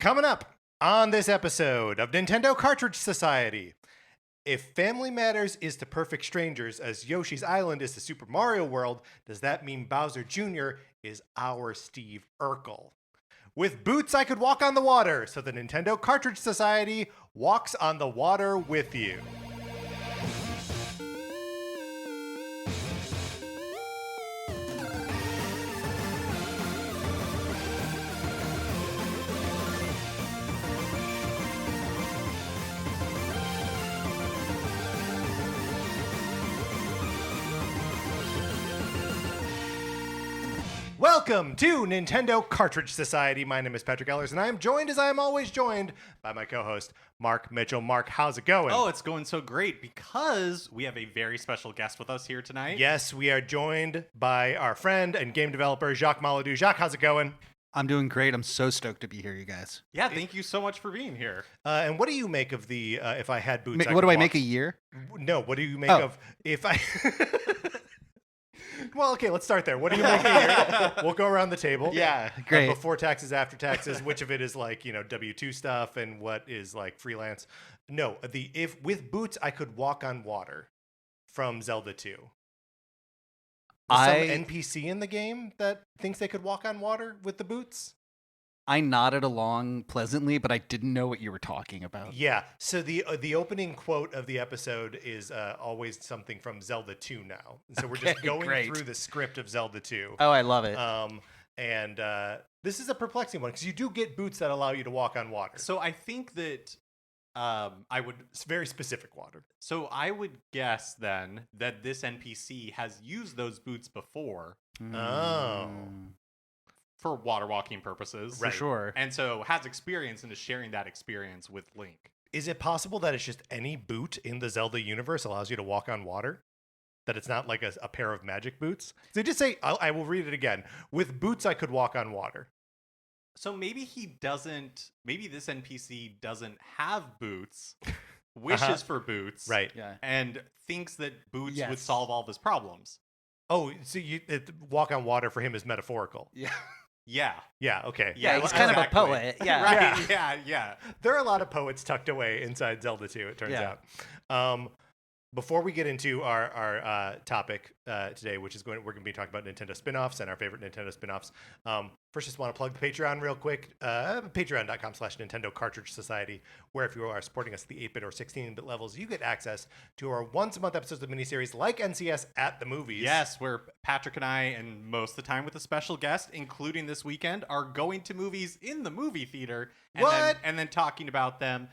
Coming up on this episode of Nintendo Cartridge Society. If Family Matters is to Perfect Strangers as Yoshi's Island is to Super Mario World, does that mean Bowser Jr. is our Steve Urkel? With boots, I could walk on the water, so the Nintendo Cartridge Society walks on the water with you. Welcome to Nintendo Cartridge Society. My name is Patrick Ellers, and I am joined, as I am always joined, by my co-host, Mark Mitchell. Mark, how's it going? Oh, it's going so great because we have a very special guest with us here tonight. Yes, we are joined by our friend and game developer, Jacques Mouledoux. Jacques, how's it going? I'm doing great. I'm so stoked to be here, you guys. Yeah, thank you so much for being here. And what do you make of the, if I had boots, What do I make a year? No, what do you make of, if I... Well, okay, let's start there. What do you make a year? We'll go around the table. Yeah, great. Before taxes, after taxes, which of it is like, W-2 stuff and what is like freelance? No, if with boots I could walk on water from Zelda 2. Some NPC in the game that thinks they could walk on water with the boots? I nodded along pleasantly, but I didn't know what you were talking about. Yeah, so the opening quote of the episode is always something from Zelda 2 now. So we're just going through the script of Zelda 2. Oh, I love it. And this is a perplexing one because you do get boots that allow you to walk on water. So I think that It's very specific water. So I would guess then that this NPC has used those boots before. Oh. For water walking purposes. For sure. And so has experience and is sharing that experience with Link. Is it possible that it's just any boot in the Zelda universe allows you to walk on water? That it's not like a pair of magic boots? They just say, I will read it again. With boots, I could walk on water. So maybe maybe this NPC doesn't have boots, wishes for boots. Right. Yeah. And thinks that boots would solve all of his problems. Oh, so walk on water for him is metaphorical. Yeah. Yeah. Yeah, okay. Yeah, he's kind of a poet. Yeah. Right. Yeah. There are a lot of poets tucked away inside Zelda 2, it turns out. Before we get into our topic today, which is we're going to be talking about Nintendo spin-offs and our favorite Nintendo spin-offs. First, just want to plug the Patreon real quick. Patreon.com/Nintendo Cartridge Society, where if you are supporting us at the 8-bit or 16-bit levels, you get access to our once-a-month episodes of miniseries like NCS at the Movies. Yes, where Patrick and I, and most of the time with a special guest, including this weekend, are going to movies in the movie theater and then talking about them.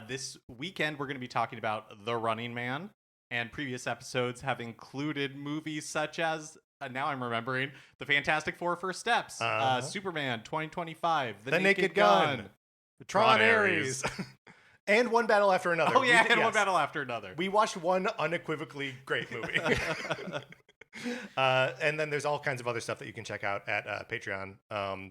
This weekend, we're going to be talking about The Running Man. And previous episodes have included movies such as, now I'm remembering, The Fantastic Four First Steps, Superman 2025, The Naked Gun, Tron Ares, and One Battle After Another. Oh, yeah, One Battle After Another. We watched one unequivocally great movie. And then there's all kinds of other stuff that you can check out at Patreon.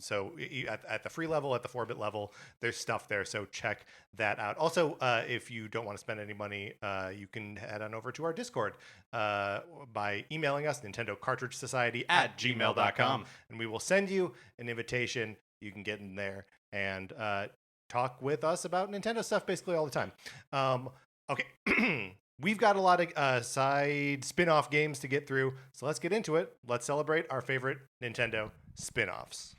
So at the free level, at the 4-bit level, there's stuff there. So check that out. Also, if you don't want to spend any money, you can head on over to our Discord by emailing us, Nintendo Cartridge Society at gmail.com. And we will send you an invitation. You can get in there and talk with us about Nintendo stuff basically all the time. Okay. We've got a lot of side spin-off games to get through, so let's get into it. Let's celebrate our favorite Nintendo spin-offs.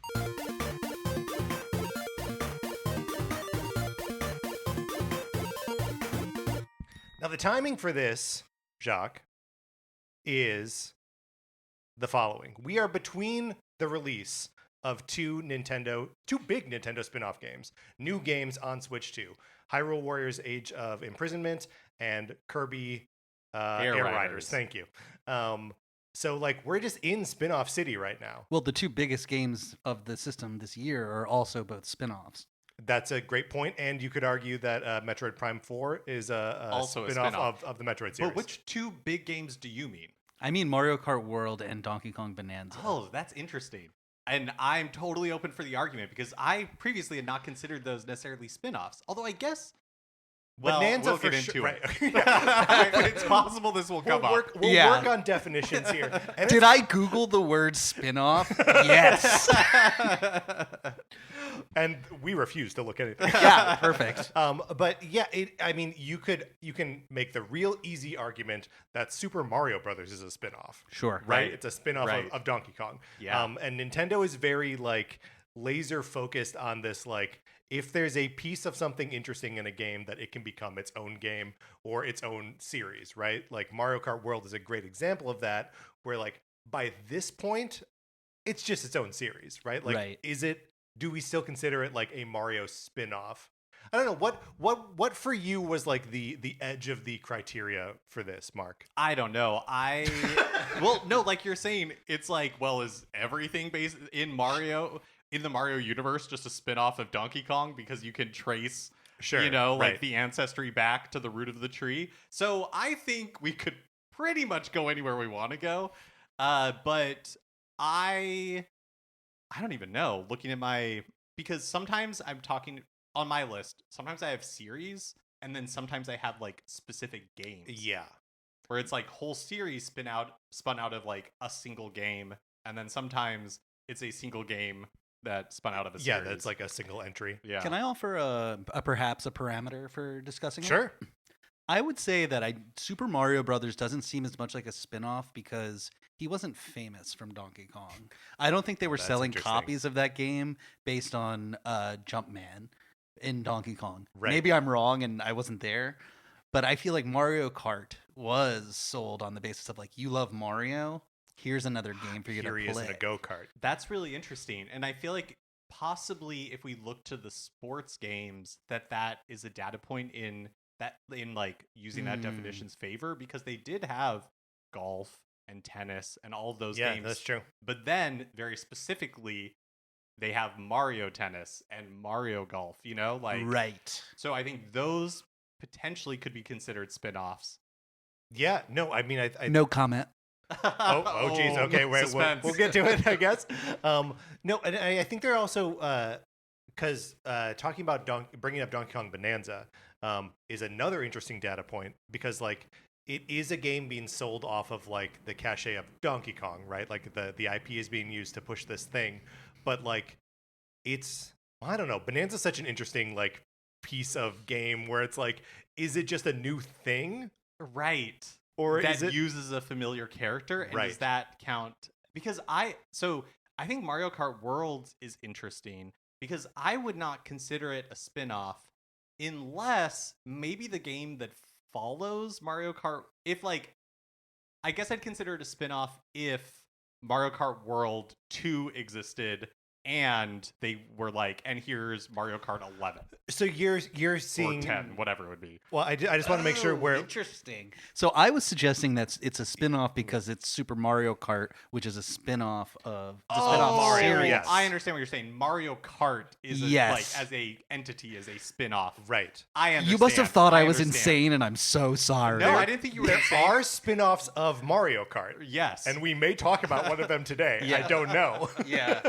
Now, the timing for this, Jacques, is the following. We are between the release of two big Nintendo spin-off games, new games on Switch 2. Hyrule Warriors Age of Imprisonment and Kirby Air Riders. Thank you. So we're just in spin-off city right now. Well, the two biggest games of the system this year are also both spin-offs. That's a great point, and you could argue that Metroid Prime 4 is also a spin-off of the Metroid series. But which two big games do you mean? I mean Mario Kart World and Donkey Kong Bonanza. Oh, that's interesting. And I'm totally open for the argument because I previously had not considered those necessarily spin-offs. Although I guess Well, Bonanza we'll for get sure. into Right. it. It's possible this will come up. We'll Yeah. work on definitions here. And Did I Google the word spin-off? Yes. and we refuse to look at anything. Yeah, perfect. But yeah, I mean, you can make the real easy argument that Super Mario Brothers is a spin-off. Sure. Right? It's a spin-off Right. of Donkey Kong. Yeah. And Nintendo is very like laser focused on this, like, if there's a piece of something interesting in a game, that it can become its own game or its own series, right? Like Mario Kart World is a great example of that, where like by this point, it's just its own series, right? Like, Right. do we still consider it like a Mario spin-off? I don't know. What for you was like the edge of the criteria for this, Mark? I don't know. Well, no, like you're saying, it's like, well, is everything based in the Mario universe just a spin-off of Donkey Kong because you can trace, Sure, like right. the ancestry back to the root of the tree? So I think we could pretty much go anywhere we want to go. But I don't even know. Looking at because sometimes I'm talking on my list. Sometimes I have series, and then sometimes I have like specific games. Yeah. Where it's like whole series spun out of like a single game, and then sometimes it's a single game that spun out of a series. Yeah, that's like a single entry. Yeah. Can I offer perhaps a parameter for discussing it? Sure. I would say that Super Mario Brothers doesn't seem as much like a spin-off because he wasn't famous from Donkey Kong. I don't think they were That's selling interesting. copies of that game based on Jumpman in Donkey Kong. Right. Maybe I'm wrong and I wasn't there, but I feel like Mario Kart was sold on the basis of like, you love Mario, here's another game for you Here he to is play. in a go-kart. That's really interesting. And I feel like possibly if we look to the sports games, that is a data point in like using that definition's favor, because they did have golf and tennis and all of those Yeah, games. that's true. But then very specifically, they have Mario Tennis and Mario Golf, like Right. So I think those potentially could be considered spin-offs. Yeah, no, I mean, I No comment. oh, geez. Okay, wait, suspense. we'll get to it, I guess. No, and I think they're also because talking about bringing up Donkey Kong Bonanza is another interesting data point, because like it is a game being sold off of like the cachet of Donkey Kong, right? Like the IP is being used to push this thing, but like I don't know. Bonanza's such an interesting like piece of game where it's like, is it just a new thing? Right. Or that is it uses a familiar character, and Right. does that count? Because I think Mario Kart Worlds is interesting because I would not consider it a spin-off unless maybe the game that follows Mario Kart, I guess I'd consider it a spin-off if Mario Kart World 2 existed and they were like, and here's Mario Kart 11 so you're seeing or 10, whatever it would be. Well, I just want to make sure we're Interesting. So I was suggesting that it's a spin-off because it's Super Mario Kart, which is a spin-off of the spin-off Mario, series. yes. I understand what you're saying. Mario Kart is Yes. as a entity, as a spin-off. right. I understand. You must have thought I was understand. insane, and I'm so sorry. No, I didn't think you were There insane. are spin-offs of Mario Kart. Yes. And we may talk about one of them today. I don't know. Yeah.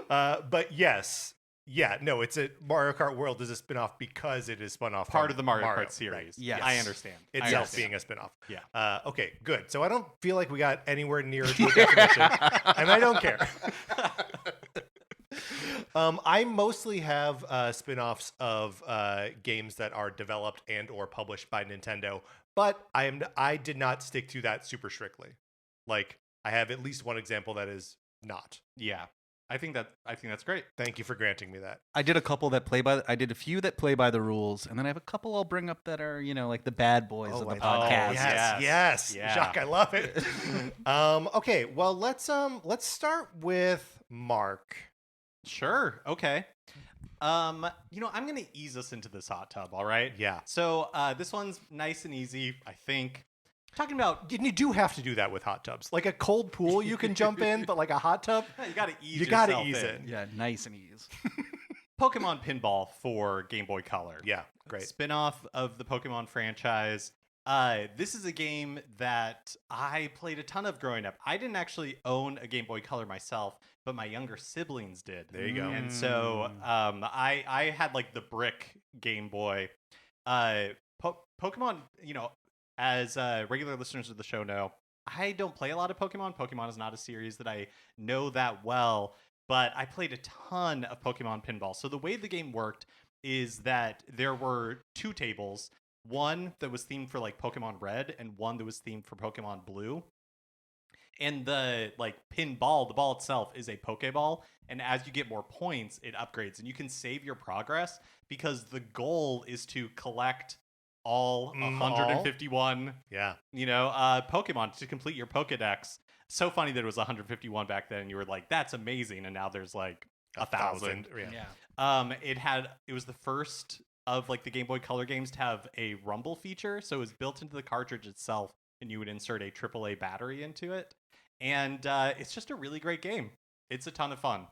But yes. Yeah, no, Mario Kart World is a spin-off because it is spun off part from of the Mario Kart Right. series. Yes. I understand. Itself I understand. being a spin-off. Yeah. Okay, good. So I don't feel like we got anywhere near to a definition, and I don't care. I mostly have spin-offs of games that are developed and or published by Nintendo, but I did not stick to that super strictly. Like, I have at least one example that is not. Yeah. I think that's great. Thank you for granting me that. I did I did a few that play by the rules, and then I have a couple I'll bring up that are, like the bad boys of the I podcast. love- yes. yes, Yeah. Jacques, I love it. Okay, well let's start with Mark. Sure. Okay. I'm gonna ease us into this hot tub. All right. Yeah. So this one's nice and easy, I think. Talking about And you do have to do that with hot tubs. Like a cold pool, you can jump in, but like a hot tub, you gotta ease. you gotta yourself ease in. in. Yeah, nice and ease. Pokemon Pinball for Game Boy Color. Yeah, great. Spin-off of the Pokemon franchise. This is a game that I played a ton of growing up. I didn't actually own a Game Boy Color myself, but my younger siblings did. There you go. And so I had like the brick Game Boy. Pokemon, as regular listeners of the show know, I don't play a lot of Pokemon. Pokemon is not a series that I know that well, but I played a ton of Pokemon Pinball. So the way the game worked is that there were two tables, one that was themed for like Pokemon Red and one that was themed for Pokemon Blue. And the pinball, the ball itself is a Pokeball, and as you get more points, it upgrades, and you can save your progress because the goal is to collect all 151 Pokemon to complete your Pokedex. So funny that it was 151 back then, and you were like, that's amazing, and now there's like 1,000. It was the first of like the Game Boy Color games to have a rumble feature, so it was built into the cartridge itself, and you would insert a AAA battery into it. And it's just a really great game. It's a ton of fun.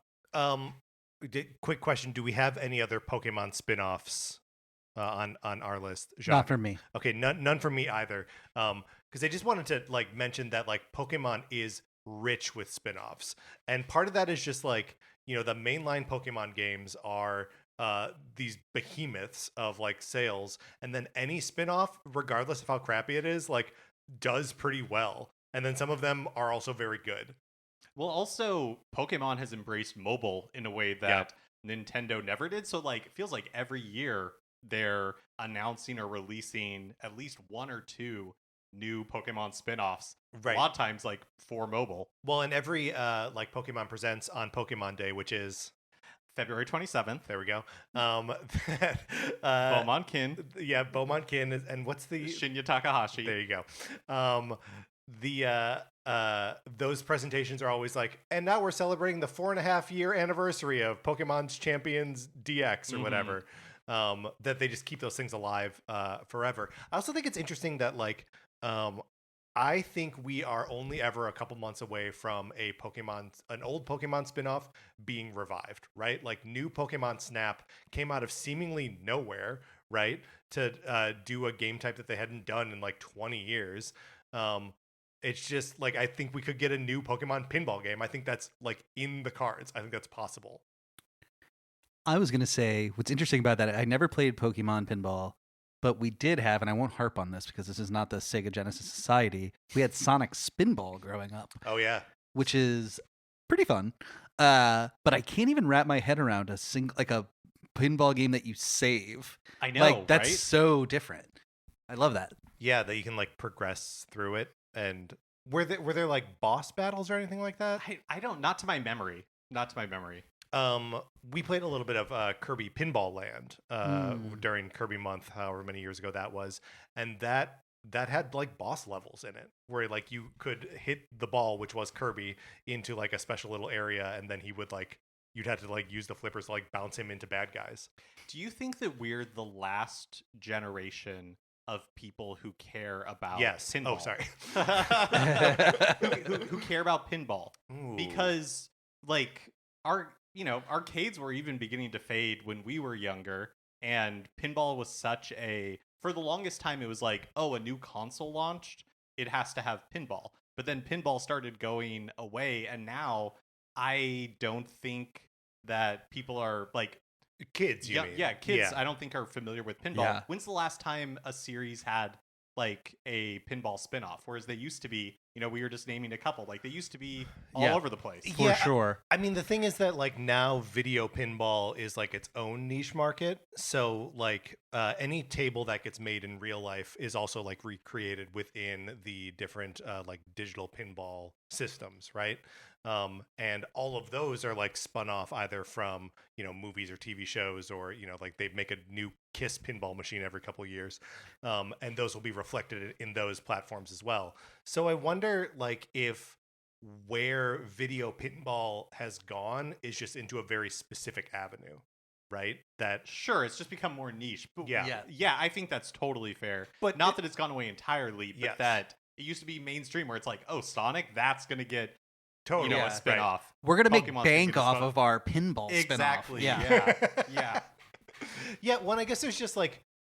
Quick question: do we have any other Pokemon spin-offs on our list? Jacques? Not for me. Okay, none for me either. Because I just wanted to mention that Pokemon is rich with spin-offs, and part of that is just the mainline Pokemon games are these behemoths of sales, and then any spin-off, regardless of how crappy it is, does pretty well. And then some of them are also very good. Well, also, Pokemon has embraced mobile in a way that Nintendo never did. So, it feels like every year they're announcing or releasing at least one or two new Pokemon spin-offs. Right. A lot of times, for mobile. Well, and every, Pokemon Presents on Pokemon Day, which is February 27th. There we go. Beaumontkin. Yeah, Beaumontkin. And what's the... Shinya Takahashi. There you go. Those presentations are always and now we're celebrating the 4.5-year anniversary of Pokemon's Champions DX or whatever. That they just keep those things alive forever. I also think it's interesting that I think we are only ever a couple months away from an old Pokemon spinoff being revived, right? New Pokemon Snap came out of seemingly nowhere, right? To do a game type that they hadn't done in 20 years. It's just I think we could get a new Pokemon pinball game. I think that's in the cards. I think that's possible. I was going to say what's interesting about that, I never played Pokemon Pinball, but we did have, and I won't harp on this because this is not the Sega Genesis Society, we had Sonic Spinball growing up. Oh, yeah. Which is pretty fun. But I can't even wrap my head around a pinball game that you save. I know, that's right? so different. I love that. Yeah, that you can progress through it. And were there boss battles or anything like that? I don't, not to my memory. We played a little bit of Kirby Pinball Land during Kirby Month, however many years ago that was, and that had boss levels in it, where you could hit the ball, which was Kirby, into a special little area, and then he would you'd have to use the flippers to bounce him into bad guys. Do you think that we're the last generation of people who care about pinball? Oh, sorry. who care about pinball? Ooh. Because arcades were even beginning to fade when we were younger, and pinball was for the longest time it was a new console launched, it has to have pinball. But then pinball started going away, and now I don't think that people are kids, you mean? Yeah, kids I don't think are familiar with pinball. Yeah. When's the last time a series had a pinball spinoff? Whereas they used to be, we were just naming a couple. They used to be all over the place. For sure. I mean, the thing is that now video pinball is its own niche market. So any table that gets made in real life is also recreated within the different digital pinball systems, right? And all of those are spun off either from movies or TV shows, or they make a new Kiss pinball machine every couple of years, and those will be reflected in those platforms as well. So I wonder if where video pinball has gone is just into a very specific avenue, right? That sure, it's just become more niche. But yeah, I think that's totally fair. But not that it's gone away entirely, but that it used to be mainstream where it's Sonic, that's gonna get totally a spinoff. Right. We're gonna make bank off of our pinball exactly. spinoff. Yeah. Yeah. Well, I guess there's just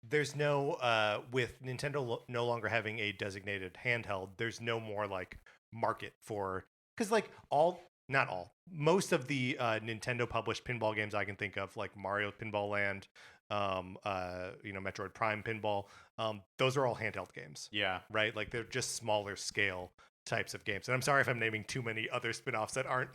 there's no with Nintendo no longer having a designated handheld, there's no more market for, because most of the Nintendo published pinball games I can think of, Mario Pinball Land, Metroid Prime Pinball. Those are all handheld games, Yeah. right? Like they're just smaller scale types of games. And I'm sorry if I'm naming too many other spin-offs that aren't.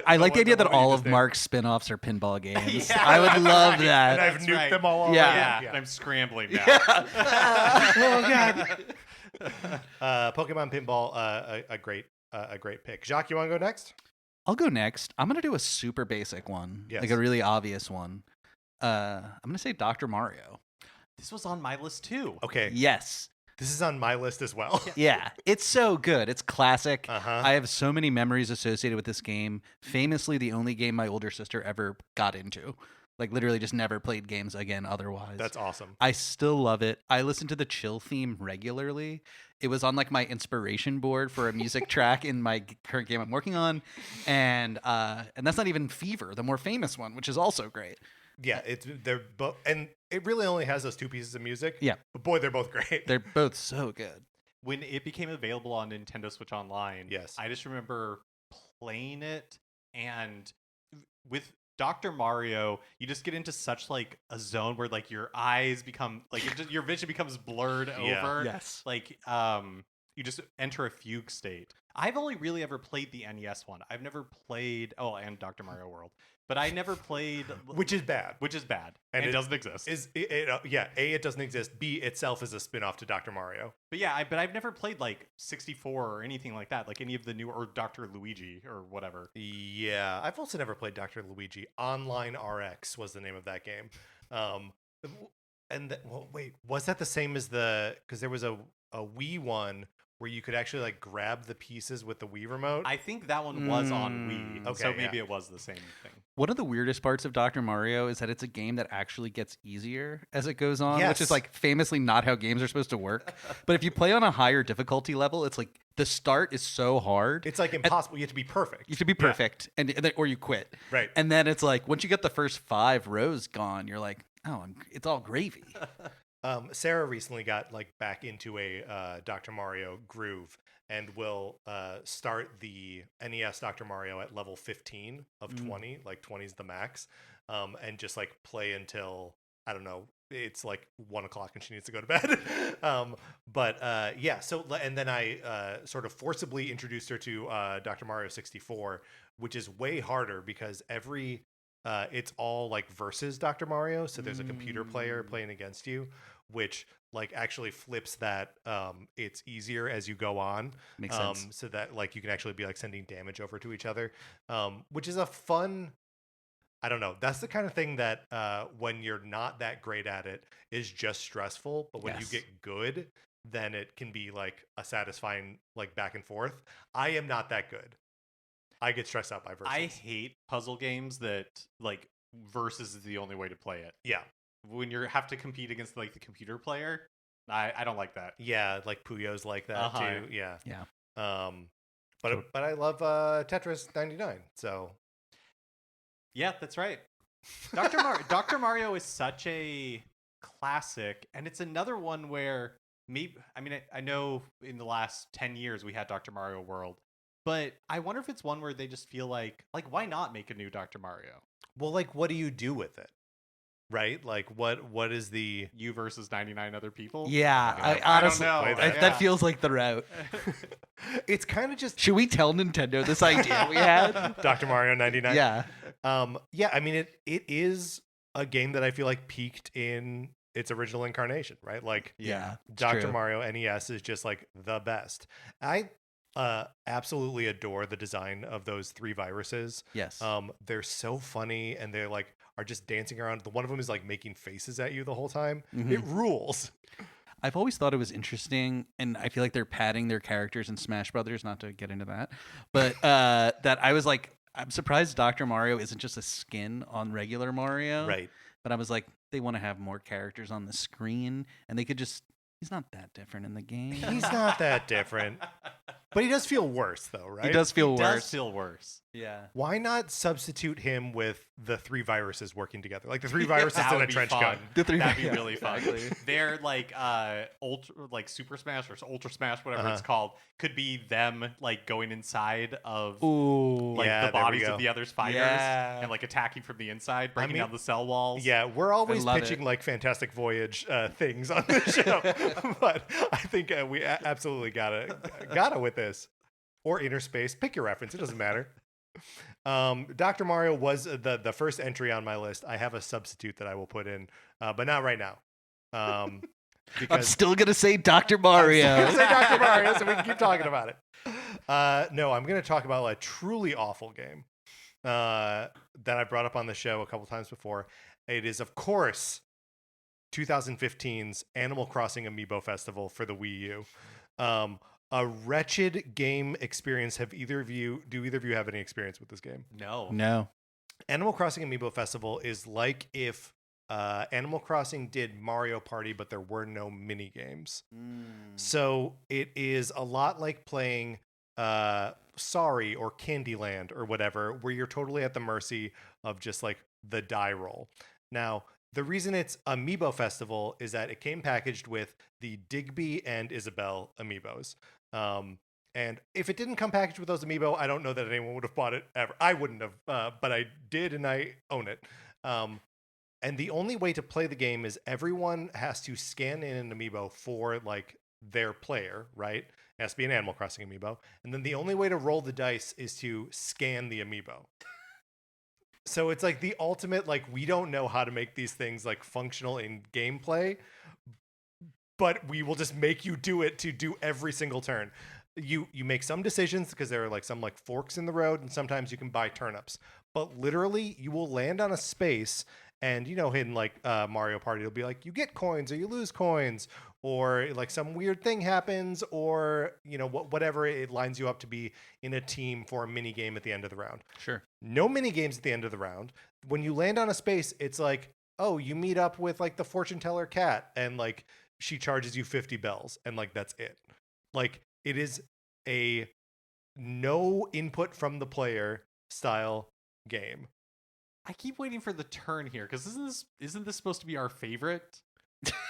I like the idea that all of Mark. Mark's spin-offs are pinball games. Yeah, I would love And that. I've That's nuked right. them all already. Yeah. Yeah. And I'm scrambling now. Oh, God. Pokemon Pinball, a great pick. Jacques, you want to go next? I'll go next. I'm going to do a super basic one, Yes. like a really obvious one. I'm going to say Dr. Mario. This was on my list too. Okay. Yes. This is on my list as well. Yeah, it's so good. It's classic. Uh-huh. I have so many memories associated with this game. Famously, the only game my older sister ever got into. Like, literally just never played games again otherwise. That's awesome. I still love it. I listen to the chill theme regularly. It was on, like, my inspiration board for a music track in my current game I'm working on. And that's not even Fever, the more famous one, which is also great. Yeah, they're both, and it really only has those two pieces of music. Yeah. But boy, they're both great. They're both so good. When it became available on Nintendo Switch Online, Yes. I just remember playing it, and with Dr. Mario, you just get into such like a zone where like your eyes become like your vision becomes blurred Yeah. over. Yes. Like you just enter a fugue state. I've only really ever played the NES one. I've never played and Dr. Mario World, but I never played Which is bad. which is bad And and it it doesn't exist. A, it doesn't exist. B, itself is a spin-off to Dr. Mario. But yeah, but I've never played like 64 or anything like that, like any of the new or Dr. Luigi or whatever. Yeah, I've also never played Dr. Luigi. Online RX was the name of that game. Wait, was that the same as because there was a Wii one where you could actually like grab the pieces with the Wii remote? I think that one was on Wii, Okay, so maybe yeah. it was the same thing. One of the weirdest parts of Dr. Mario is that it's a game that actually gets easier as it goes on, which Yes. is like famously not how games are supposed to work. But if you play on a higher difficulty level, it's like the start is so hard. It's like impossible. You have to be perfect. You have to be perfect, or you quit. Right. And then it's like once you get the first 5 rows gone, you're like, oh, it's all gravy. Sarah recently got like back into a Dr. Mario groove and will start the NES Dr. Mario at level 15 of 20, like 20 is the max, and just like play until, I don't know, it's like 1 o'clock and she needs to go to bed. And then I sort of forcibly introduced her to Dr. Mario 64, which is way harder because it's all like versus Dr. Mario. So there's a computer player playing against you, which like actually flips that it's easier as you go on. Makes sense. So that like you can actually be like sending damage over to each other, which is a fun, I don't know. That's the kind of thing that when you're not that great at it is just stressful. But when you Yes. get good, then it can be like a satisfying like back and forth. I am not that good. I get stressed out by versus. I hate puzzle games that like versus is the only way to play it. Yeah. When you have to compete against like the computer player, I don't like that. Yeah, like Puyo's like that Uh-huh. too. Yeah. Yeah. But I love Tetris 99. So Yeah, that's right. Dr. Mario is such a classic, and it's another one where I know in the last 10 years we had Dr. Mario World, but I wonder if it's one where they just feel like why not make a new Dr. Mario? well, like what do you do with it? Right? Like what is the You versus 99 other people? Yeah, I I honestly, don't know. that feels like the route. it's kind of just Should we tell Nintendo this idea we had? Dr. Mario 99. Yeah. Yeah, I mean it is a game that I feel like peaked in its original incarnation, right? Like Yeah. it's Dr. true. Mario NES is just like the best. I absolutely adore the design of those 3 viruses. Yes. They're so funny and they're like are just dancing around. The one of them is like making faces at you the whole time. Mhm. It rules. I've always thought it was interesting, and I feel like they're padding their characters in Smash Brothers, not to get into that, but that I was like, I'm surprised Dr. Mario isn't just a skin on regular Mario. Right. But I was like, they want to have more characters on the screen, and they could just, he's not that different in the game. He's not that different. But he does feel worse though, right? He does feel It worse. does feel worse. Yeah. Why not substitute him with the 3 viruses working together? Like the 3 viruses That in would a be trench fun. coat. That'd be really fun. Exactly. They're like Super Smash or Ultra Smash, whatever it's Uh-huh. called, could be them like going inside of Ooh. like Yeah, the there we bodies go. of the other's fighters Yeah. and like attacking from the inside, breaking mean, down the cell walls. Yeah, we're always love pitching it. like Fantastic Voyage things on the show, but I think we absolutely gotta with this, or Inner Space. Pick your reference; it doesn't matter. Dr. Mario was the first entry on my list. I have a substitute that I will put in, but not right now. I'm Because still gonna say Dr. Mario. I'm still gonna say Dr. Mario, so we can keep talking about it. No, I'm gonna talk about a truly awful game that I brought up on the show a couple times before. It is, of course, 2015's Animal Crossing Amiibo Festival for the Wii U. A wretched game experience. Do either of you have any experience with this game? No. Animal Crossing Amiibo Festival is like if Animal Crossing did Mario Party, but there were no mini games. So it is a lot like playing Sorry or Candyland or whatever, where you're totally at the mercy of just like the die roll. Now, the reason it's Amiibo Festival is that it came packaged with the Digby and Isabelle amiibos. And if it didn't come packaged with those amiibo, I don't know that anyone would have bought it ever. I wouldn't have, but I did, and I own it. And the only way to play the game is everyone has to scan in an amiibo for like their player, right? It has to be an Animal Crossing amiibo. And then the only way to roll the dice is to scan the amiibo. So it's like the ultimate, like, we don't know how to make these things like functional in gameplay, but we will just make you do it to do every single turn. You make some decisions because there are like some like forks in the road, and sometimes you can buy turnips. But literally, you will land on a space, and in like Mario Party, it'll be like you get coins or you lose coins, or like some weird thing happens, or whatever it lines you up to be in a team for a mini game at the end of the round. Sure. No mini games at the end of the round. When you land on a space, it's like, oh, you meet up with like the fortune teller cat, and like she charges you 50 bells, and like that's it. Like it is a no input from the player style game. I keep waiting for the turn here because isn't this supposed to be our favorite?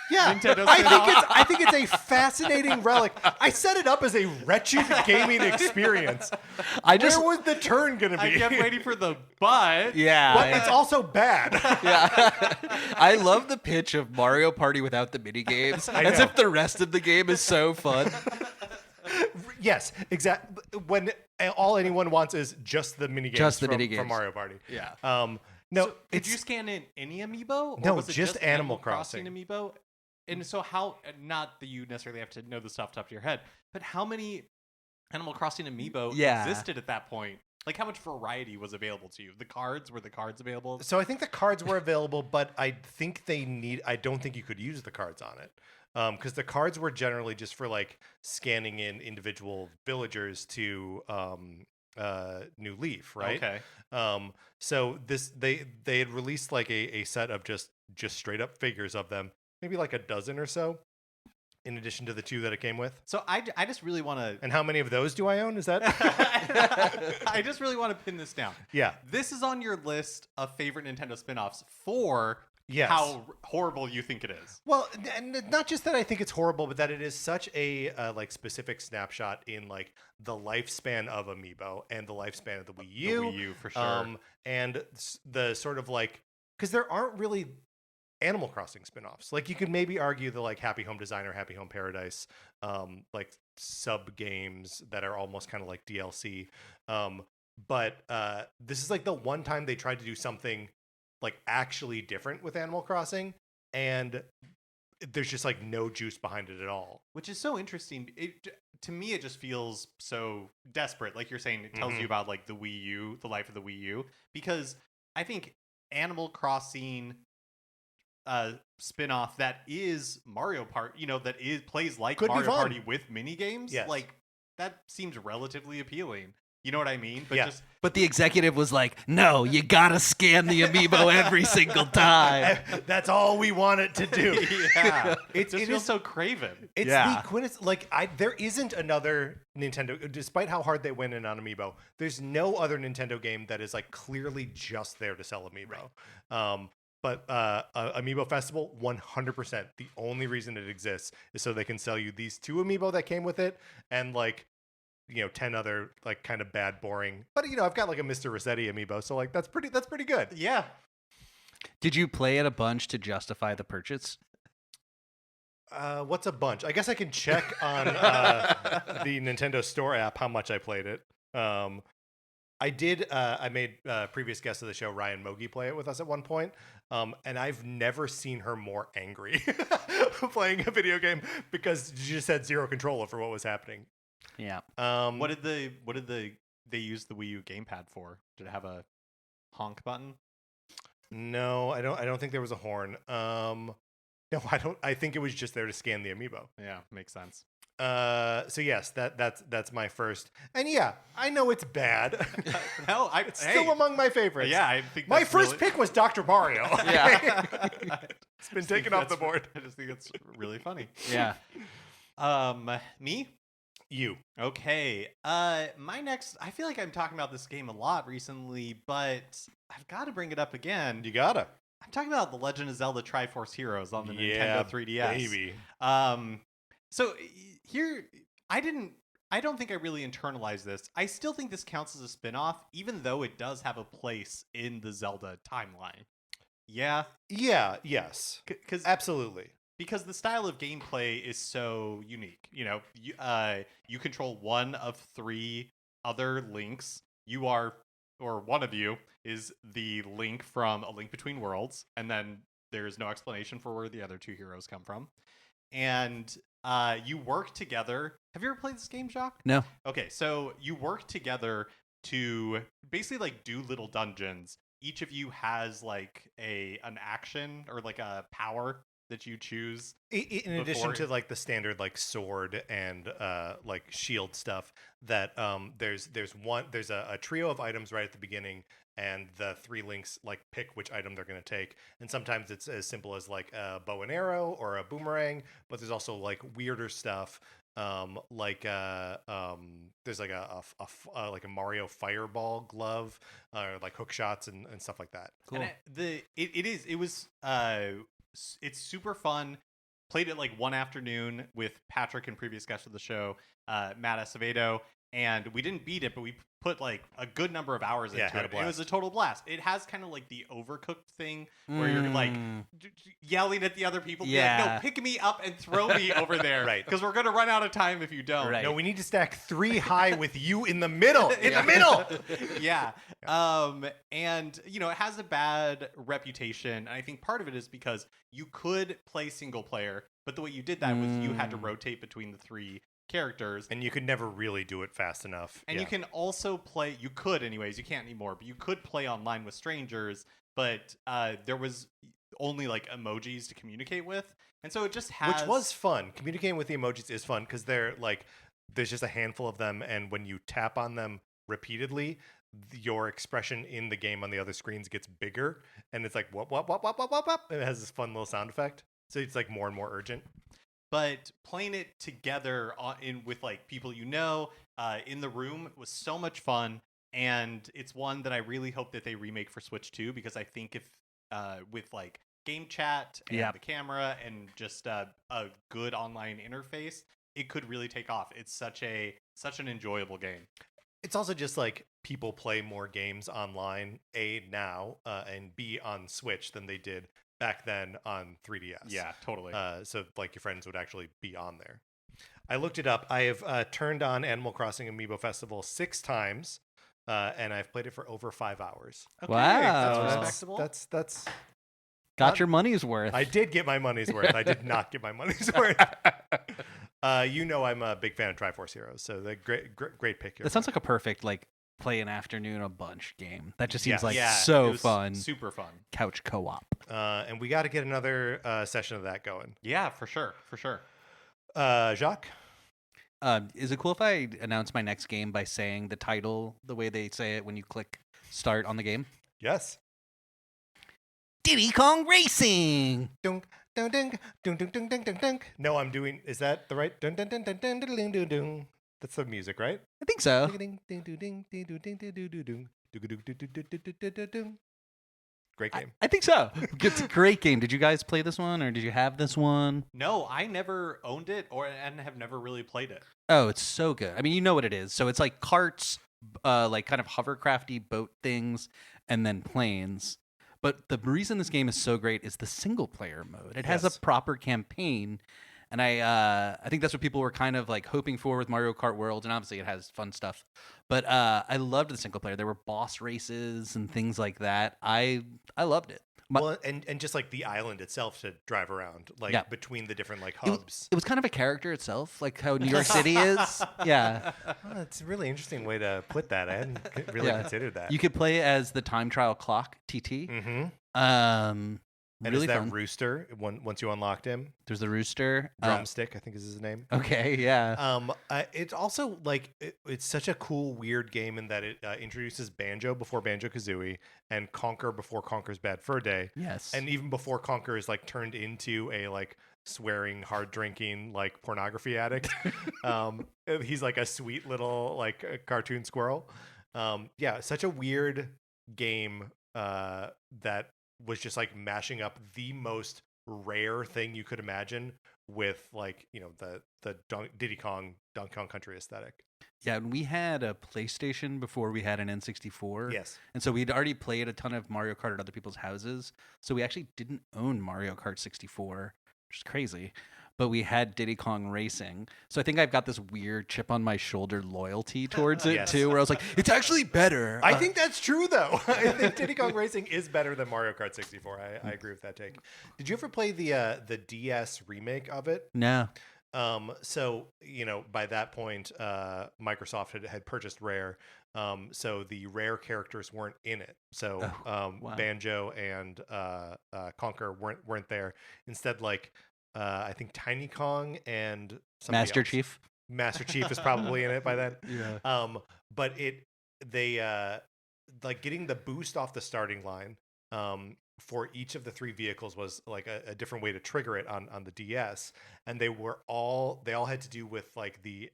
Yeah, Nintendo I think it's a fascinating relic. I set it up as a wretched gaming experience. Where was the turn gonna be? I kept waiting for the but. Yeah. But it's also bad. Yeah. I love the pitch of Mario Party without the mini games. As know. if the rest of the game is so fun. Yes, exactly. When all anyone wants is just the mini games. Just the from, mini games. from Mario Party. Yeah. No, So did you scan in any amiibo? Or No, was it just Animal Crossing amiibo. And so how? Not that you necessarily have to know the stuff top of your head, but how many Animal Crossing amiibo existed at that point? Like how much variety was available to you? Were the cards available? So I think the cards were available, but I don't think you could use the cards on it. Because the cards were generally just for like scanning in individual villagers to New Leaf, right? Okay. So they had released like a set of just straight up figures of them, maybe like a dozen or so, in addition to the 2 that it came with. So I just really want to. And how many of those do I own? Is that? I just really want to pin this down. Yeah. This is on your list of favorite Nintendo spin-offs for Yes. how horrible you think it is. Well, and not just that I think it's horrible, but that it is such a like specific snapshot in like the lifespan of Amiibo and the lifespan of the Wii U. The Wii U, for sure. And the sort of like, because there aren't really Animal Crossing spin-offs. Like you could maybe argue the like Happy Home Designer, Happy Home Paradise, like sub games that are almost kind of like DLC. But this is like the one time they tried to do something like actually different with Animal Crossing, and there's just like no juice behind it at all. Which is so interesting. To me, it just feels so desperate. Like you're saying, it tells you about like the Wii U, the life of the Wii U, because I think Animal Crossing spin-off that is Mario Party, that plays like Could be Mario fun. Party with mini games. Yes. Like that seems relatively appealing. You know what I mean? But Yeah. just But the executive was like, "No, you gotta scan the amiibo every single time." That's all we want it to do. yeah, it It feels is- so Craven. It's Yeah. the quintessence. There isn't another Nintendo, despite how hard they win in on Amiibo. There's no other Nintendo game that is like clearly just there to sell Amiibo. But Amiibo Festival, 100%. The only reason it exists is so they can sell you these 2 Amiibo that came with it, and 10 other like kind of bad, boring. But I've got like a Mr. Rossetti Amiibo, so like that's pretty good. Yeah. Did you play it a bunch to justify the purchase? What's a bunch? I guess I can check on the Nintendo Store app how much I played it. I did. I made previous guest of the show, Ryan Mogi, play it with us at one point, and I've never seen her more angry playing a video game because she just had zero control over what was happening. Yeah. What did they use the Wii U gamepad for? Did it have a honk button? No, I don't think there was a horn. No, I don't. I think it was just there to scan the Amiibo. Yeah, makes sense. So yes, that's my first. And yeah, I know it's bad. No, It's still among my favorites. Yeah, I think My that's first really- pick was Dr. Mario. Yeah. It's been taken off the board. I just think it's really funny. Yeah. Me? You. Okay. My next. I feel like I'm talking about this game a lot recently, but I've got to bring it up again. You gotta. I'm talking about The Legend of Zelda Triforce Heroes on the Yeah, Nintendo 3DS. baby. So here, I don't think I really internalized this. I still think this counts as a spin-off, even though it does have a place in the Zelda timeline. Yeah, Yeah, yes. because Absolutely. the style of gameplay is so unique. You control one of 3 other links. You are, or one of you is the Link from A Link Between Worlds, and then there's no explanation for where the other 2 heroes come from. And you work together. Have you ever played this game, Jacques? No. Okay, so you work together to basically like do little dungeons. Each of you has like an action or like a power that you choose. In addition to like the standard like sword and like shield stuff, that there's a trio of items right at the beginning, and the 3 links like pick which item they're going to take, and sometimes it's as simple as like a bow and arrow or a boomerang, but there's also like weirder stuff, there's like a Mario fireball glove, or like hook shots and stuff like that. Cool. And it's super fun. Played it like one afternoon with Patrick and previous guest of the show, Matt Acevedo, and we didn't beat it, but we put like a good number of hours into had a it. It was blast. a total blast. It has kind of like the Overcooked thing where you're like yelling at the other people, be like, Yeah. no, pick me up and throw me over there, Right. Because we're gonna run out of time if you don't. Right. No, we need to stack 3 high with you in the middle. In the middle. Yeah. And it has a bad reputation. And I think part of it is because you could play single player, but the way you did that was you had to rotate between the 3 characters. And you could never really do it fast enough. And you can also play, you could anyways, you can't anymore, but you could play online with strangers, but there was only like emojis to communicate with. And so it just has... Which was fun. Communicating with the emojis is fun because they're like, there's just a handful of them, and when you tap on them repeatedly, your expression in the game on the other screens gets bigger, and it's like whoop whoop whoop whoop whoop whoop whoop, and it has this fun little sound effect. So it's like more and more urgent. But playing it together with like people in the room was so much fun, and it's one that I really hope that they remake for Switch 2, because I think if with like game chat and the camera and just a good online interface, it could really take off. It's such an enjoyable game. It's also just like people play more games online, A, now, and B, on Switch than they did back then on 3DS. Yeah, totally. So like your friends would actually be on there. I looked it up. I have turned on Animal Crossing Amiibo Festival 6 times, and I've played it for over 5 hours. Okay, Wow. that's respectable. That's Got your money's worth. I did get my money's worth. I did not get my money's worth. I'm a big fan of Triforce Heroes, so the great pick here. That sounds like a perfect like play an afternoon a bunch game. That just seems like Yeah, so it was fun. Super fun. Couch co-op. And we got to get another session of that going. Yeah, for sure. Jacques? Is it cool if I announce my next game by saying the title the way they say it when you click start on the game? Yes. Diddy Kong Racing. Dunk, dun, dunk, dun, dun, dun, dun, dun, dunk. No, I'm doing. Is that the right? Dun, dun, dun, dun, dun, dun, dun, dun, dun. That's the music, right? I think so. Great game. I think so. It's a great game. Did you guys play this one, or did you have this one? No, I never owned it and have never really played it. Oh, it's so good. I mean, you know what it is. So it's like carts, like kind of hovercrafty boat things, and then planes. But the reason this game is so great is the single player mode. It has a proper campaign, and I think that's what people were kind of like hoping for with Mario Kart World, and obviously it has fun stuff. But I loved the single player. There were boss races and things like that. I loved it. Well, and just like the island itself to drive around, like between the different like hubs. It was kind of a character itself, like how New York City is. Yeah. Oh, that's a really interesting way to put that. I hadn't really considered that. You could play as the time trial clock, TT. Mm-hmm. And Really is that fun. Rooster once you unlocked him? There's the rooster. Drumstick, I think is his name. Okay, yeah. It's also like it's such a cool, weird game in that it introduces Banjo before Banjo-Kazooie and Conker before Conker's Bad Fur Day. Yes. And even before Conker is like turned into a like swearing, hard drinking, like pornography addict. He's like a sweet little like cartoon squirrel. Yeah, such a weird game that was just like mashing up the most rare thing you could imagine with like, you know, the Diddy Kong, Donkey Kong Country aesthetic. Yeah, and we had a PlayStation before we had an N64. Yes. And so we'd already played a ton of Mario Kart at other people's houses. So we actually didn't own Mario Kart 64, which is crazy. But we had Diddy Kong Racing. So I think I've got this weird chip on my shoulder loyalty towards it, too, where I was like, it's actually better. I think that's true, though. I think Diddy Kong Racing is better than Mario Kart 64. I agree with that take. Did you ever play the DS remake of it? No. So, you know, by that point, Microsoft had purchased Rare. So the Rare characters weren't in it. So wow. Banjo and Conker weren't there. Instead, like, I think Tiny Kong and Master else. Chief. Master Chief is probably in it by then. Yeah. But they like getting the boost off the starting line for each of the three vehicles was like a different way to trigger it on the DS, and they all had to do with like the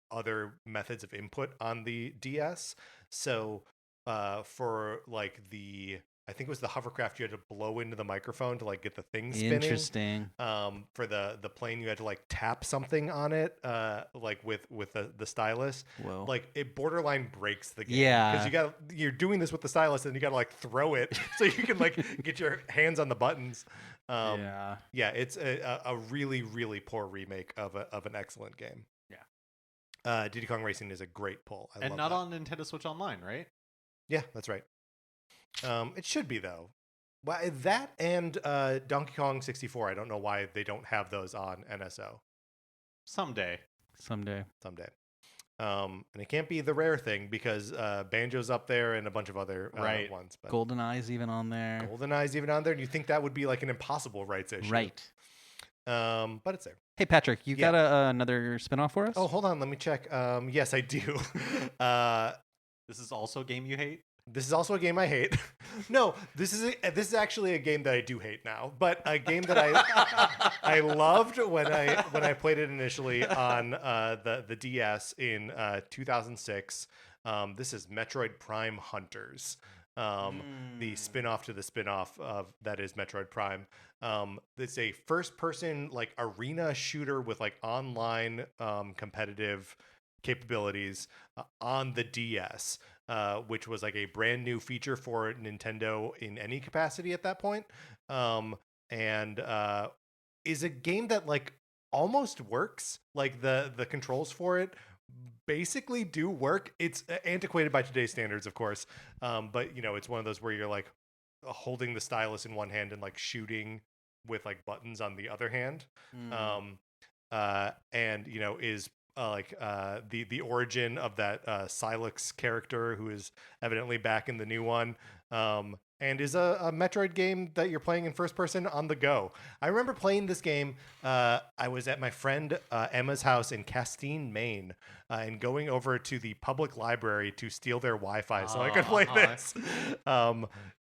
other methods of input on the DS. So for like I think it was the hovercraft, you had to blow into the microphone to like get the thing spinning. Interesting. For the plane, you had to like tap something on it, like with the stylus. Whoa. Like it borderline breaks the game. Yeah. Because you're doing this with the stylus, and you got to like throw it so you can like get your hands on the buttons. Yeah, it's a really really poor remake of an excellent game. Yeah. Diddy Kong Racing is a great pull. I and love not that. on Nintendo Switch Online, right? Yeah, that's right. It should be though. Well, that and Donkey Kong 64. I don't know why they don't have those on NSO. Someday. And it can't be the Rare thing because Banjo's up there and a bunch of other ones. But GoldenEye's even on there. GoldenEye's even on there, and you think that would be like an impossible rights issue, Right? But it's there. Hey Patrick, you got another spinoff for us? Oh, hold on, let me check. Yes, I do. This is also a game you hate? This is also a game I hate. No, this is actually a game that I do hate now, but a game that I loved when I played it initially on the DS in 2006. This is Metroid Prime Hunters, the spin-off to the spin-off of that is Metroid Prime. It's a first-person like arena shooter with like online competitive capabilities on the DS. Which was like a brand new feature for Nintendo in any capacity at that point, and is a game that like almost works. Like the controls for it basically do work. It's antiquated by today's standards, of course, but you know it's one of those where you're like holding the stylus in one hand and like shooting with like buttons on the other hand, and you know is the origin of that Silex character who is evidently back in the new one. And is a Metroid game that you're playing in first person on the go. I remember playing this game. I was at my friend Emma's house in Castine, Maine, and going over to the public library to steal their Wi-Fi so I could play this.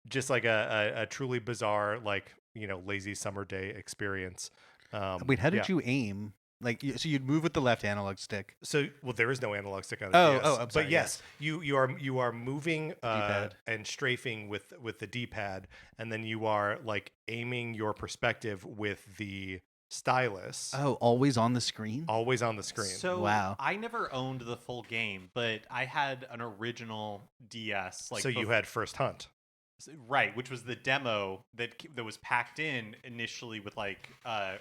Just like a truly bizarre, like, lazy summer day experience. Wait, how did you aim? Like, so you'd move with the left analog stick. So, well, there is no analog stick on the DS. I'm sorry, but yes, you are moving and strafing with the D-pad, and then you are like aiming your perspective with the stylus. Oh, always on the screen? Always on the screen. So wow. I never owned the full game, but I had an original DS. So you had First Hunt. Right, which was the demo that was packed in initially with like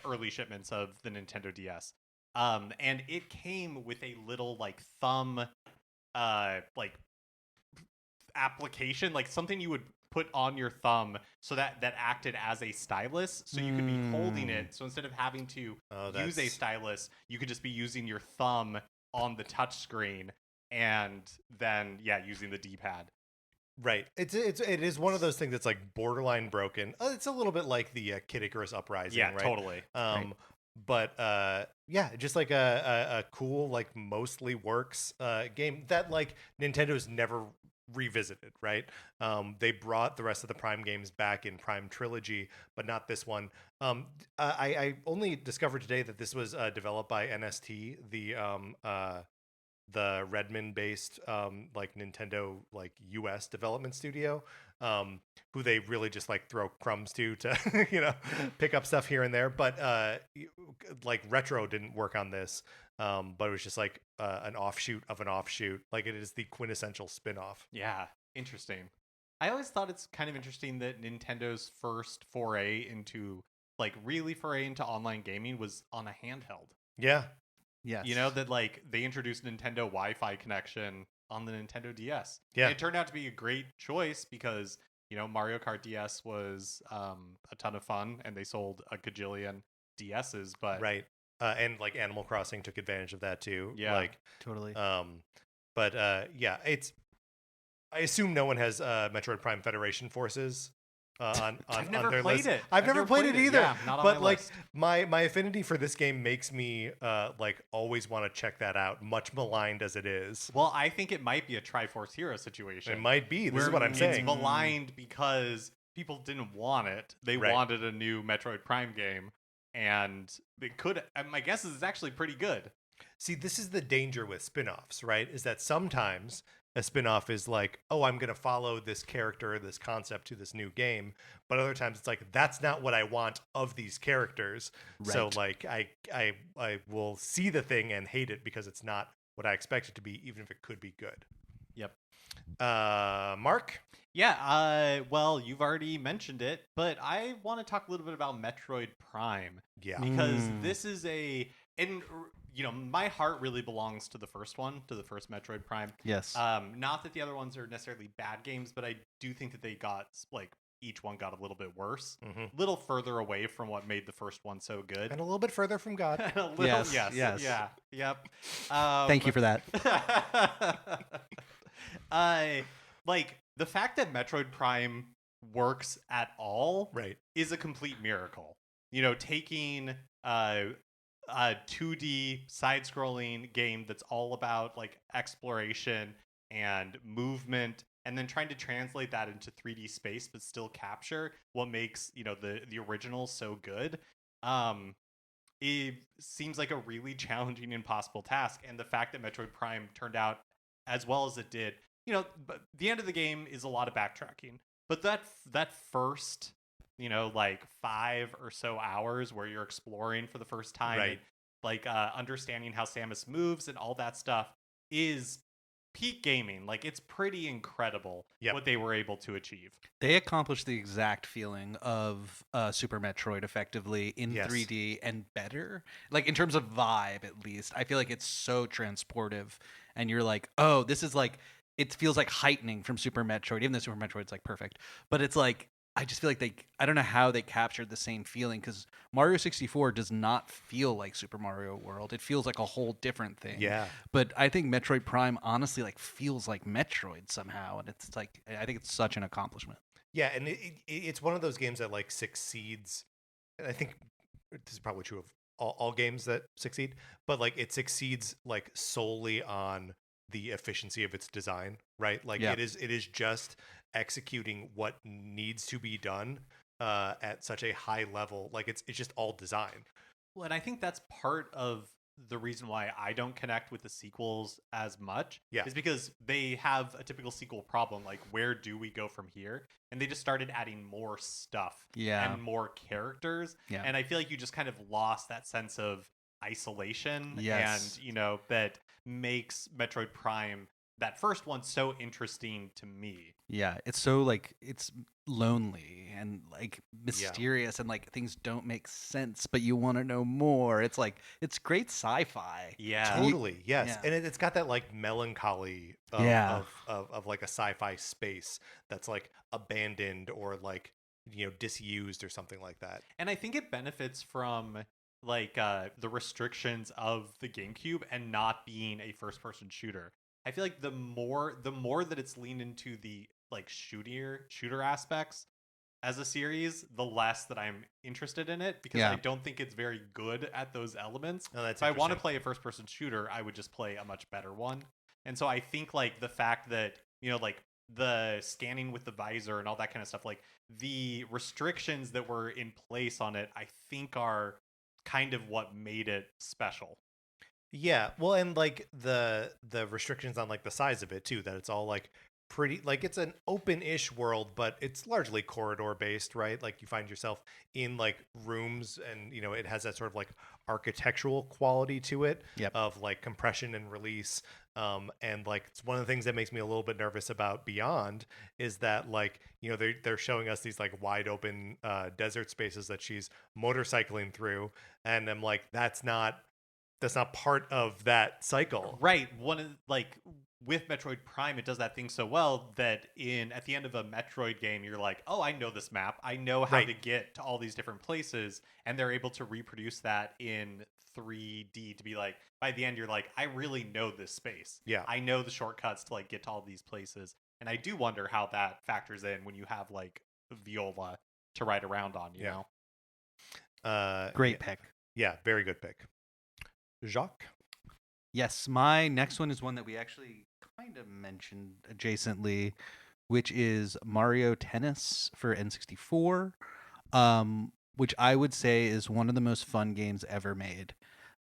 early shipments of the Nintendo DS, and it came with a little like thumb, like application, like something you would put on your thumb, so that acted as a stylus, so you could be holding it. So instead of having to use a stylus, you could just be using your thumb on the touch screen, and then using the D-pad. Right. It is one of those things that's like borderline broken. It's a little bit like the Kid Icarus Uprising, right? Totally. Right. But just like a cool, like mostly works game that like Nintendo's never revisited, right? They brought the rest of the Prime games back in Prime Trilogy, but not this one. I only discovered today that this was developed by NST, the Redmond-based like Nintendo like US development studio, who they really just like throw crumbs to pick up stuff here and there. But like Retro didn't work on this, but it was just like an offshoot of an offshoot. Like it is the quintessential spin-off. Yeah, interesting. I always thought it's kind of interesting that Nintendo's first foray into online gaming was on a handheld. Yeah. Yes. That like they introduced Nintendo Wi-Fi connection on the Nintendo DS. Yeah. And it turned out to be a great choice because, Mario Kart DS was a ton of fun and they sold a gajillion DSs, but right. And like Animal Crossing took advantage of that too. Yeah. Like totally. But it's I assume no one has Metroid Prime Federation Forces on their list. I've never played it either. Yeah, not on but my like list. my affinity for this game makes me like always want to check that out, much maligned as it is. Well, I think it might be a Triforce Hero situation. It might be. This is what I'm saying. It's maligned because people didn't want it. They wanted a new Metroid Prime game, and it could. My guess is it's actually pretty good. See, this is the danger with spin-offs, right? Is that sometimes a spin-off is like, oh, I'm going to follow this character, this concept to this new game. But other times it's like, that's not what I want of these characters. Right. So like I will see the thing and hate it because it's not what I expect it to be, even if it could be good. Yep. Mark? Yeah, well, you've already mentioned it, but I want to talk a little bit about Metroid Prime. Yeah. Because this is my heart really belongs to the first one, to the first Metroid Prime. Yes. Not that the other ones are necessarily bad games, but I do think that they got, like, each one got a little bit worse. A little further away from what made the first one so good. And a little bit further from God. Yes. Yeah. Yep. Thank you for that. Like, the fact that Metroid Prime works at all is a complete miracle. Taking a 2D side-scrolling game that's all about like exploration and movement, and then trying to translate that into 3D space but still capture what makes the original so good. It seems like a really challenging, impossible task, and the fact that Metroid Prime turned out as well as it did, but the end of the game is a lot of backtracking, but that first like 5 or so hours where you're exploring for the first time, and, like understanding how Samus moves and all that stuff is peak gaming. Like, it's pretty incredible what they were able to achieve. They accomplished the exact feeling of Super Metroid effectively in 3D and better. Like, in terms of vibe, at least. I feel like it's so transportive, and you're like, oh, this is like, it feels like heightening from Super Metroid, even though Super Metroid's like perfect. But it's like, I just feel like I don't know how they captured the same feeling, because Mario 64 does not feel like Super Mario World. It feels like a whole different thing. Yeah. But I think Metroid Prime honestly like feels like Metroid somehow, and it's like I think it's such an accomplishment. Yeah, and it's one of those games that like succeeds. And I think this is probably true of all games that succeed, but like it succeeds like solely on the efficiency of its design, right? Like Yeah. it is just executing what needs to be done at such a high level. Like it's just all design. Well, and I think that's part of the reason why I don't connect with the sequels as much. Yeah. Is because they have a typical sequel problem, like where do we go from here? And they just started adding more stuff Yeah. and more characters. Yeah. And I feel like you just kind of lost that sense of isolation. Yes. And, you know, that makes Metroid Prime, that first one, so interesting to me. Yeah, it's so like it's lonely and like mysterious, and like things don't make sense, but you want to know more. It's like it's great sci-fi. Yeah. Totally, yes. Yeah. And it's got that like melancholy of like a sci-fi space that's like abandoned or like, you know, disused or something like that. And I think it benefits from like the restrictions of the GameCube and not being a first-person shooter. I feel like the more that it's leaned into the like shooter aspects as a series, the less that I'm interested in it, because Yeah. I don't think it's very good at those elements. Oh, that's if I want to interesting. play a first-person shooter, I would just play a much better one. And so I think like the fact that, you know, like the scanning with the visor and all that kind of stuff, like the restrictions that were in place on it, I think are kind of what made it special. Yeah, well, and like the restrictions on like the size of it too, that it's all like pretty, like it's an open-ish world, but it's largely corridor based, right? Like you find yourself in like rooms, and you know it has that sort of like architectural quality to it. Yep. Of like compression and release. And like it's one of the things that makes me a little bit nervous about Beyond is that like, you know, they're showing us these like wide open desert spaces that she's motorcycling through, and I'm like, that's not part of that cycle. Right. One of like with Metroid Prime, it does that thing so well that at the end of a Metroid game, you're like, oh, I know this map. I know how to get to all these different places. And they're able to reproduce that in 3D to be like, by the end, you're like, I really know this space. Yeah. I know the shortcuts to like get to all these places. And I do wonder how that factors in when you have like Viola to ride around on, you know? Great pick. Yeah, very good pick. Jacques? Yes, my next one is one that we actually kind of mentioned adjacently, which is Mario Tennis for N64, which I would say is one of the most fun games ever made.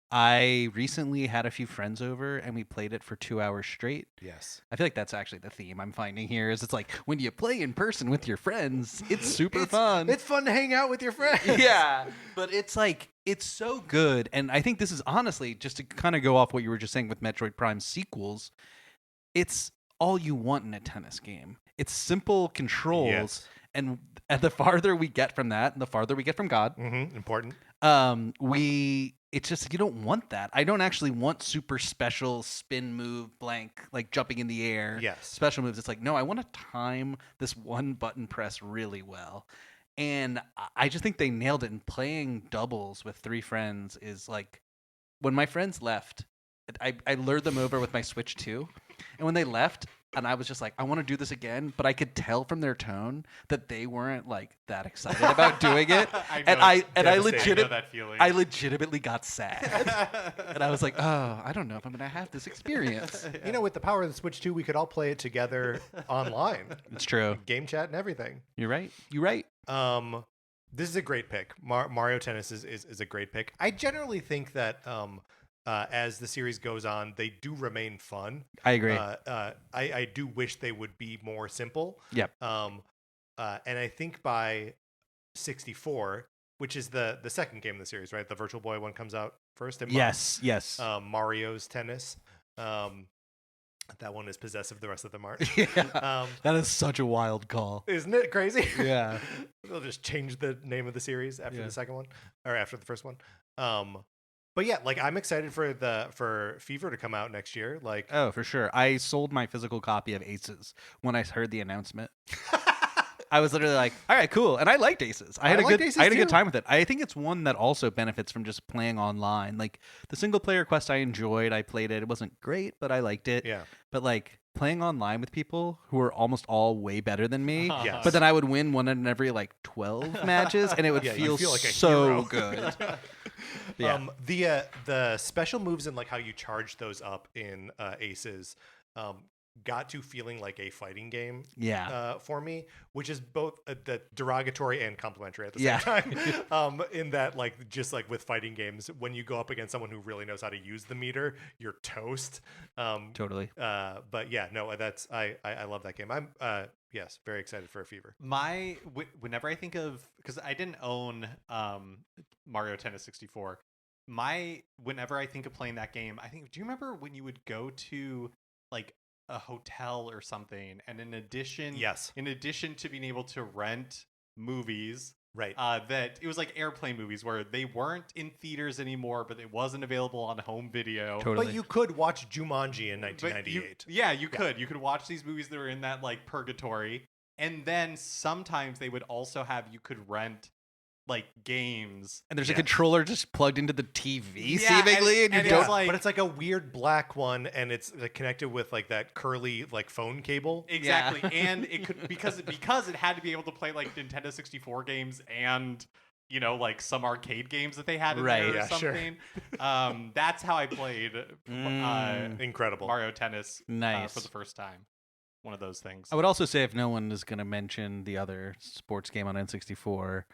I recently had a few friends over and we played it for 2 hours straight. Yes. I feel like that's actually the theme I'm finding here is it's like when you play in person with your friends, it's super fun. It's fun to hang out with your friends. Yeah, but it's like it's so good, and I think this is honestly just to kind of go off what you were just saying with Metroid Prime sequels. It's all you want in a tennis game. It's simple controls, Yes. and the farther we get from that, the farther we get from God. Mm-hmm. Important. It's just you don't want that. I don't actually want super special spin move blank like jumping in the air. Yes. Special moves. It's like no, I want to time this one button press really well. And I just think they nailed it. And playing doubles with 3 friends is like, when my friends left, I lured them over with my Switch 2. And when they left, and I was just like, I want to do this again, but I could tell from their tone that they weren't like that excited about doing it. I legitimately got sad. And I was like, oh, I don't know if I'm gonna have this experience. You know, with the power of the Switch 2, we could all play it together online. It's true. Game chat and everything. You're right. You're right. This is a great pick. Mario Tennis is a great pick. I generally think that as the series goes on, they do remain fun. I agree. I do wish they would be more simple. Yep. And I think by 64, which is the second game in the series, right? The Virtual Boy one comes out first. Yes. Mario's Tennis. That one is possessive. The rest of them aren't. Yeah. That is such a wild call. Isn't it crazy? Yeah. They'll just change the name of the series after the second one, or after the first one. But yeah, like I'm excited for Fever to come out next year. Like, oh, for sure. I sold my physical copy of Aces when I heard the announcement. I was literally like, all right, cool. And I liked Aces. I had liked Aces I had a good too. time with it. I think it's one that also benefits from just playing online. Like the single player quest I enjoyed. I played it. It wasn't great, but I liked it. Yeah. But like playing online with people who are almost all way better than me. Yes. But then I would win one in every like 12 matches and it would Yeah, you feel feel like a so hero. good. Yeah. The special moves and like how you charge those up in Aces got to feeling like a fighting game Yeah. for me, which is both the derogatory and complimentary at the same Yeah. time. In that, like, just like with fighting games, when you go up against someone who really knows how to use the meter, you're toast. Totally. But yeah, no, that's I love that game. I'm yes, very excited for a Fever. Whenever I think of, because I didn't own Mario Tennis 64, whenever I think of playing that game, I think, do you remember when you would go to like a hotel or something, and in addition to being able to rent movies, right, that it was like airplane movies where they weren't in theaters anymore, but it wasn't available on home video. Totally. But you could watch Jumanji in 1998. You could watch these movies that were in that like purgatory, and then sometimes they would also have, you could rent like games, And there's a controller just plugged into the TV, Yeah, seemingly, and, and you it's don't. like- but it's like a weird black one, and it's like connected with like that curly like phone cable. Exactly. And it could, because it had to be able to play like Nintendo 64 games and, you know, like some arcade games that they had in Right, there or yeah, sure. something. That's how I played Incredible. Mario Tennis Nice. for the first time. One of those things. I would also say, if no one is going to mention the other sports game on N64,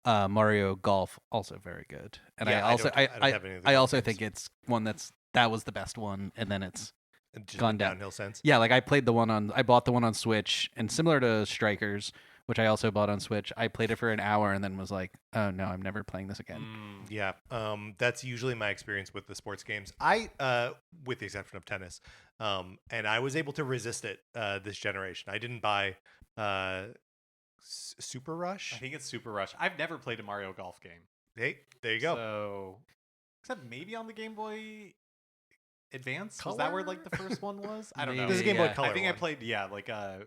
Mario Golf, also very good. And Yeah, I don't have any of the I good also games. think it's one that was the best one, and then it's Just gone went down. downhill since. Yeah, like I bought the one on Switch, and similar to Strikers, which I also bought on Switch, I played it for an hour and then was like, oh no, I'm never playing this again. Yeah, that's usually my experience with the sports games. I, with the exception of tennis, and I was able to resist it this generation. I didn't buy Super Rush. I think it's Super Rush. I've never played a Mario Golf game. Hey, there you go. So, except maybe on the Game Boy Advance. Was that where like the first one was? I don't know. This is a Game Boy Yeah. Color. I think I one. played like a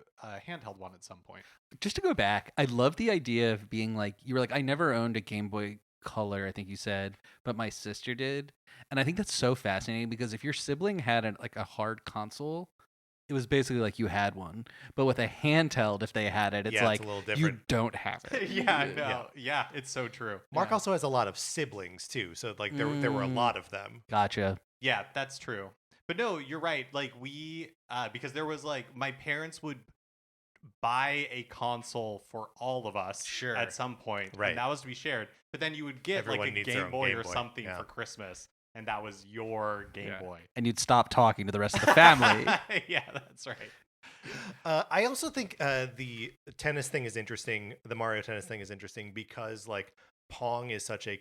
handheld one at some point. Just to go back, I love the idea of being like, you were like, I never owned a Game Boy Color, I think you said, but my sister did. And I think that's so fascinating because if your sibling had a hard console, it was basically like you had one. But with a handheld, if they had it, it's Yeah, it's like a little you different. don't have it. Yeah, it's so true. Mark Yeah. also has a lot of siblings too, so like there were a lot of them. Gotcha. Yeah, that's true. But no, you're right. Like we, because there was like, my parents would buy a console for all of us Sure. at some point, Right. and that was to be shared. But then you would get Everyone like a needs their Game own Boy Game or Boy, something yeah. for Christmas, and that was your Game Yeah. Boy. And you'd stop talking to the rest of the family. Yeah, that's right. I also think the tennis thing is interesting. The Mario Tennis thing is interesting because like Pong is such a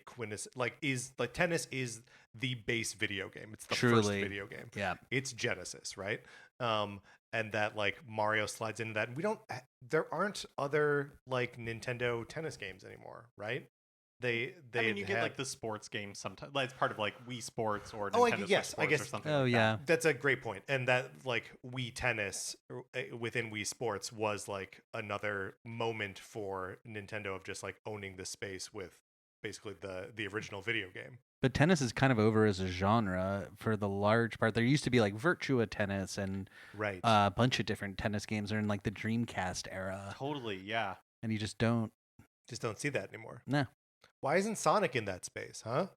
tennis is the base video game. It's the first Truly. video game. Yeah. It's Genesis, right? And that like Mario slides into that. There aren't other like Nintendo tennis games anymore, right? I mean, you get like the sports games sometimes. Like, it's part of like Wii Sports or Oh, Nintendo Switch yes, I Sports guess- or something. Oh like yeah. That's a great point. And that like Wii Tennis within Wii Sports was like another moment for Nintendo of just like owning the space with basically the original video game. But tennis is kind of over as a genre for the large part. There used to be like Virtua Tennis and Right. a bunch of different tennis games are in like the Dreamcast that. era, Totally, yeah. and you just don't. Just don't see that anymore. No. Why isn't Sonic in that space, huh?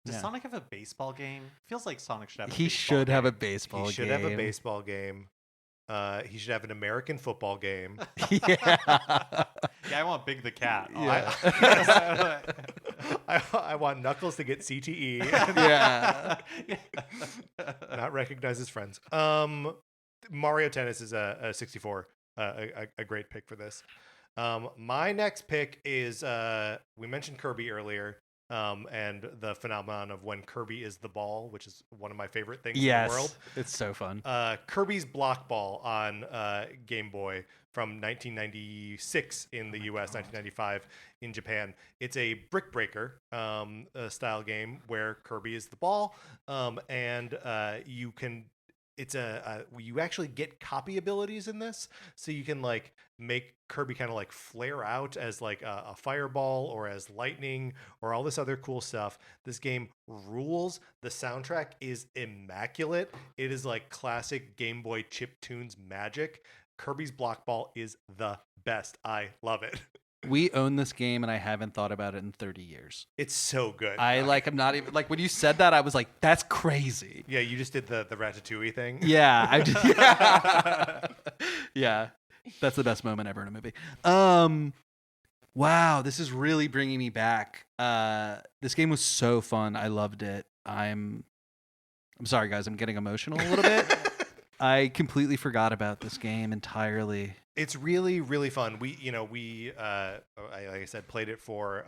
Does Yeah. Sonic have a baseball game? Feels like Sonic should have. He baseball should have a game. baseball He should game. have a baseball game. He should have an American football game. Yeah. Yeah, I want Big the Cat. Oh, Yeah. I want Knuckles to get CTE. Yeah. Not recognize his friends. Mario Tennis is a 64, a great pick for this. My next pick is we mentioned Kirby earlier, and the phenomenon of when Kirby is the ball, which is one of my favorite things in the world. Yes. It's so fun. Kirby's Block Ball on Game Boy from 1996 in the US, 1995 in Japan. It's a brick breaker style game where Kirby is the ball, and you can you actually get copy abilities in this, so you can like make Kirby kind of like flare out as like a fireball or as lightning or all this other cool stuff. This game rules. The soundtrack is immaculate. It is like classic Game Boy chiptunes magic. Kirby's Block Ball is the best. I love it. We own this game, and I haven't thought about it in 30 years. It's so good. I'm not even like when you said that, I was like, that's crazy. Yeah, you just did the Ratatouille thing. Yeah, yeah, that's the best moment ever in a movie. Wow, this is really bringing me back. This game was so fun. I loved it. I'm sorry, guys. I'm getting emotional a little bit. I completely forgot about this game entirely. It's really, really fun. We like I said, played it for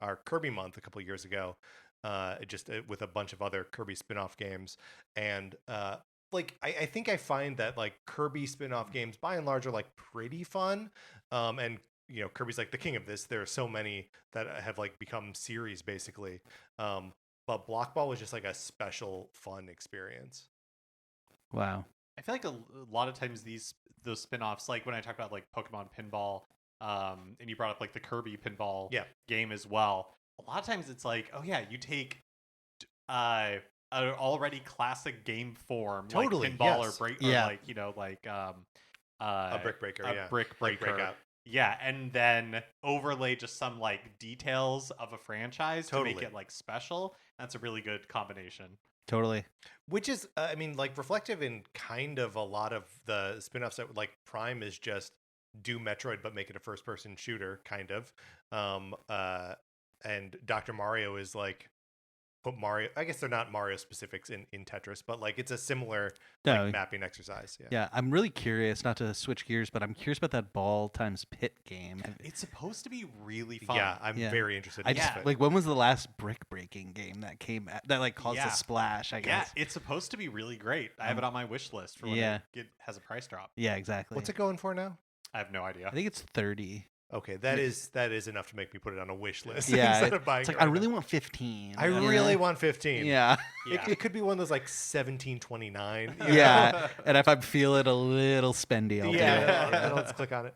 our Kirby month a couple of years ago, just with a bunch of other Kirby spin-off games. And like I think I find that like Kirby spin-off games by and large are like pretty fun. And Kirby's like the king of this. There are so many that have like become series basically. But Block Ball was just like a special fun experience. Wow. I feel like a lot of times those spin-offs, like when I talk about like Pokemon Pinball, and you brought up like the Kirby Pinball game as well. A lot of times it's like, oh yeah, you take an already classic game form, totally, like pinball yes. or break, Yeah. or like A brick breaker, a brick breaker. breakout. Yeah, and then overlay just some like details of a franchise to make it like special. That's a really good combination. Totally. Which is, I mean, like reflective in kind of a lot of the spin-offs that like Prime is just do Metroid but make it a first-person shooter, kind of. And Dr. Mario is like put Mario. I guess they're not Mario specifics in Tetris, but like it's a similar mapping exercise. Yeah, I'm really curious. Not to switch gears, but I'm curious about that ball times pit game. It's supposed to be really fun. Yeah, I'm very interested. Like, when was the last brick breaking game that came that like caused a splash? I guess. Yeah, it's supposed to be really great. I have it on my wish list for when it has a price drop. Yeah, exactly. What's it going for now? I have no idea. I think it's 30. Okay, that is enough to make me put it on a wish list. Yeah, instead of buying it's like right I really now. want 15. I really want 15. Yeah. It could be one of those like 1729. Yeah, and if I'm feeling a little spendy, I'll do it. Let's click on it.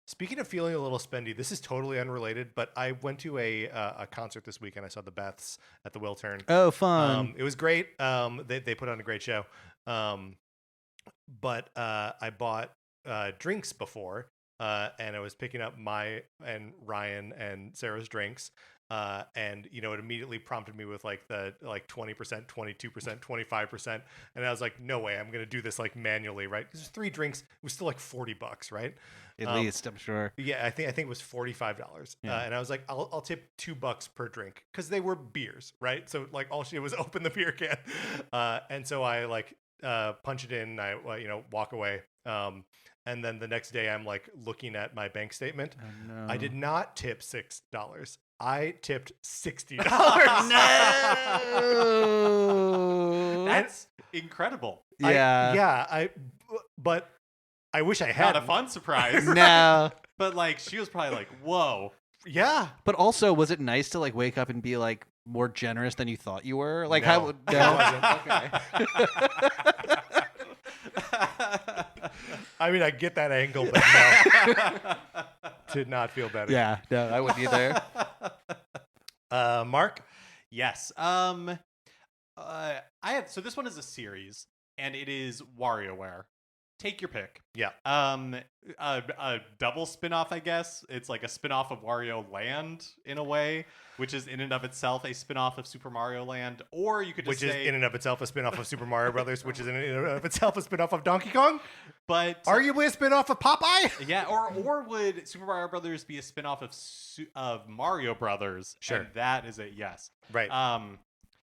Speaking of feeling a little spendy, this is totally unrelated, but I went to a concert this weekend. I saw the Beths at the Wiltern. Oh, fun! It was great. They put on a great show. But I bought drinks before. And I was picking up my and Ryan and Sarah's drinks, and it immediately prompted me with like the 20%, 22%, 25%, and I was like, no way, I'm gonna do this like manually, right? Because there's 3 drinks, it was still like $40, right? At least, I'm sure. Yeah, I think it was $45, and I was like, I'll tip $2 per drink because they were beers, right? So like all she did was open the beer can, and so I like punch it in, and I walk away. And then the next day, I'm like looking at my bank statement. Oh, no. I did not tip $6. I tipped $60. No, that's incredible. Yeah, but I wish I had. Not a fun surprise. No, but like she was probably like, whoa. Yeah, but also, was it nice to like wake up and be like more generous than you thought you were? Like, No. Okay. I mean, I get that angle, but no. Did not feel better. Yeah, no, I wouldn't either. Mark? Yes. I have. So this one is a series, and it is WarioWare. Take your pick. Yeah. A double spin-off, I guess. It's like a spin-off of Wario Land in a way, which is in and of itself a spin-off of Super Mario Land. Or you could just Which is in and of itself a spin-off of Super Mario Brothers, which is in and of itself a spin-off of Donkey Kong. But arguably a spin-off of Popeye. Yeah, or would Super Mario Brothers be a spin-off of Mario Brothers? Sure. And that is a yes. Right.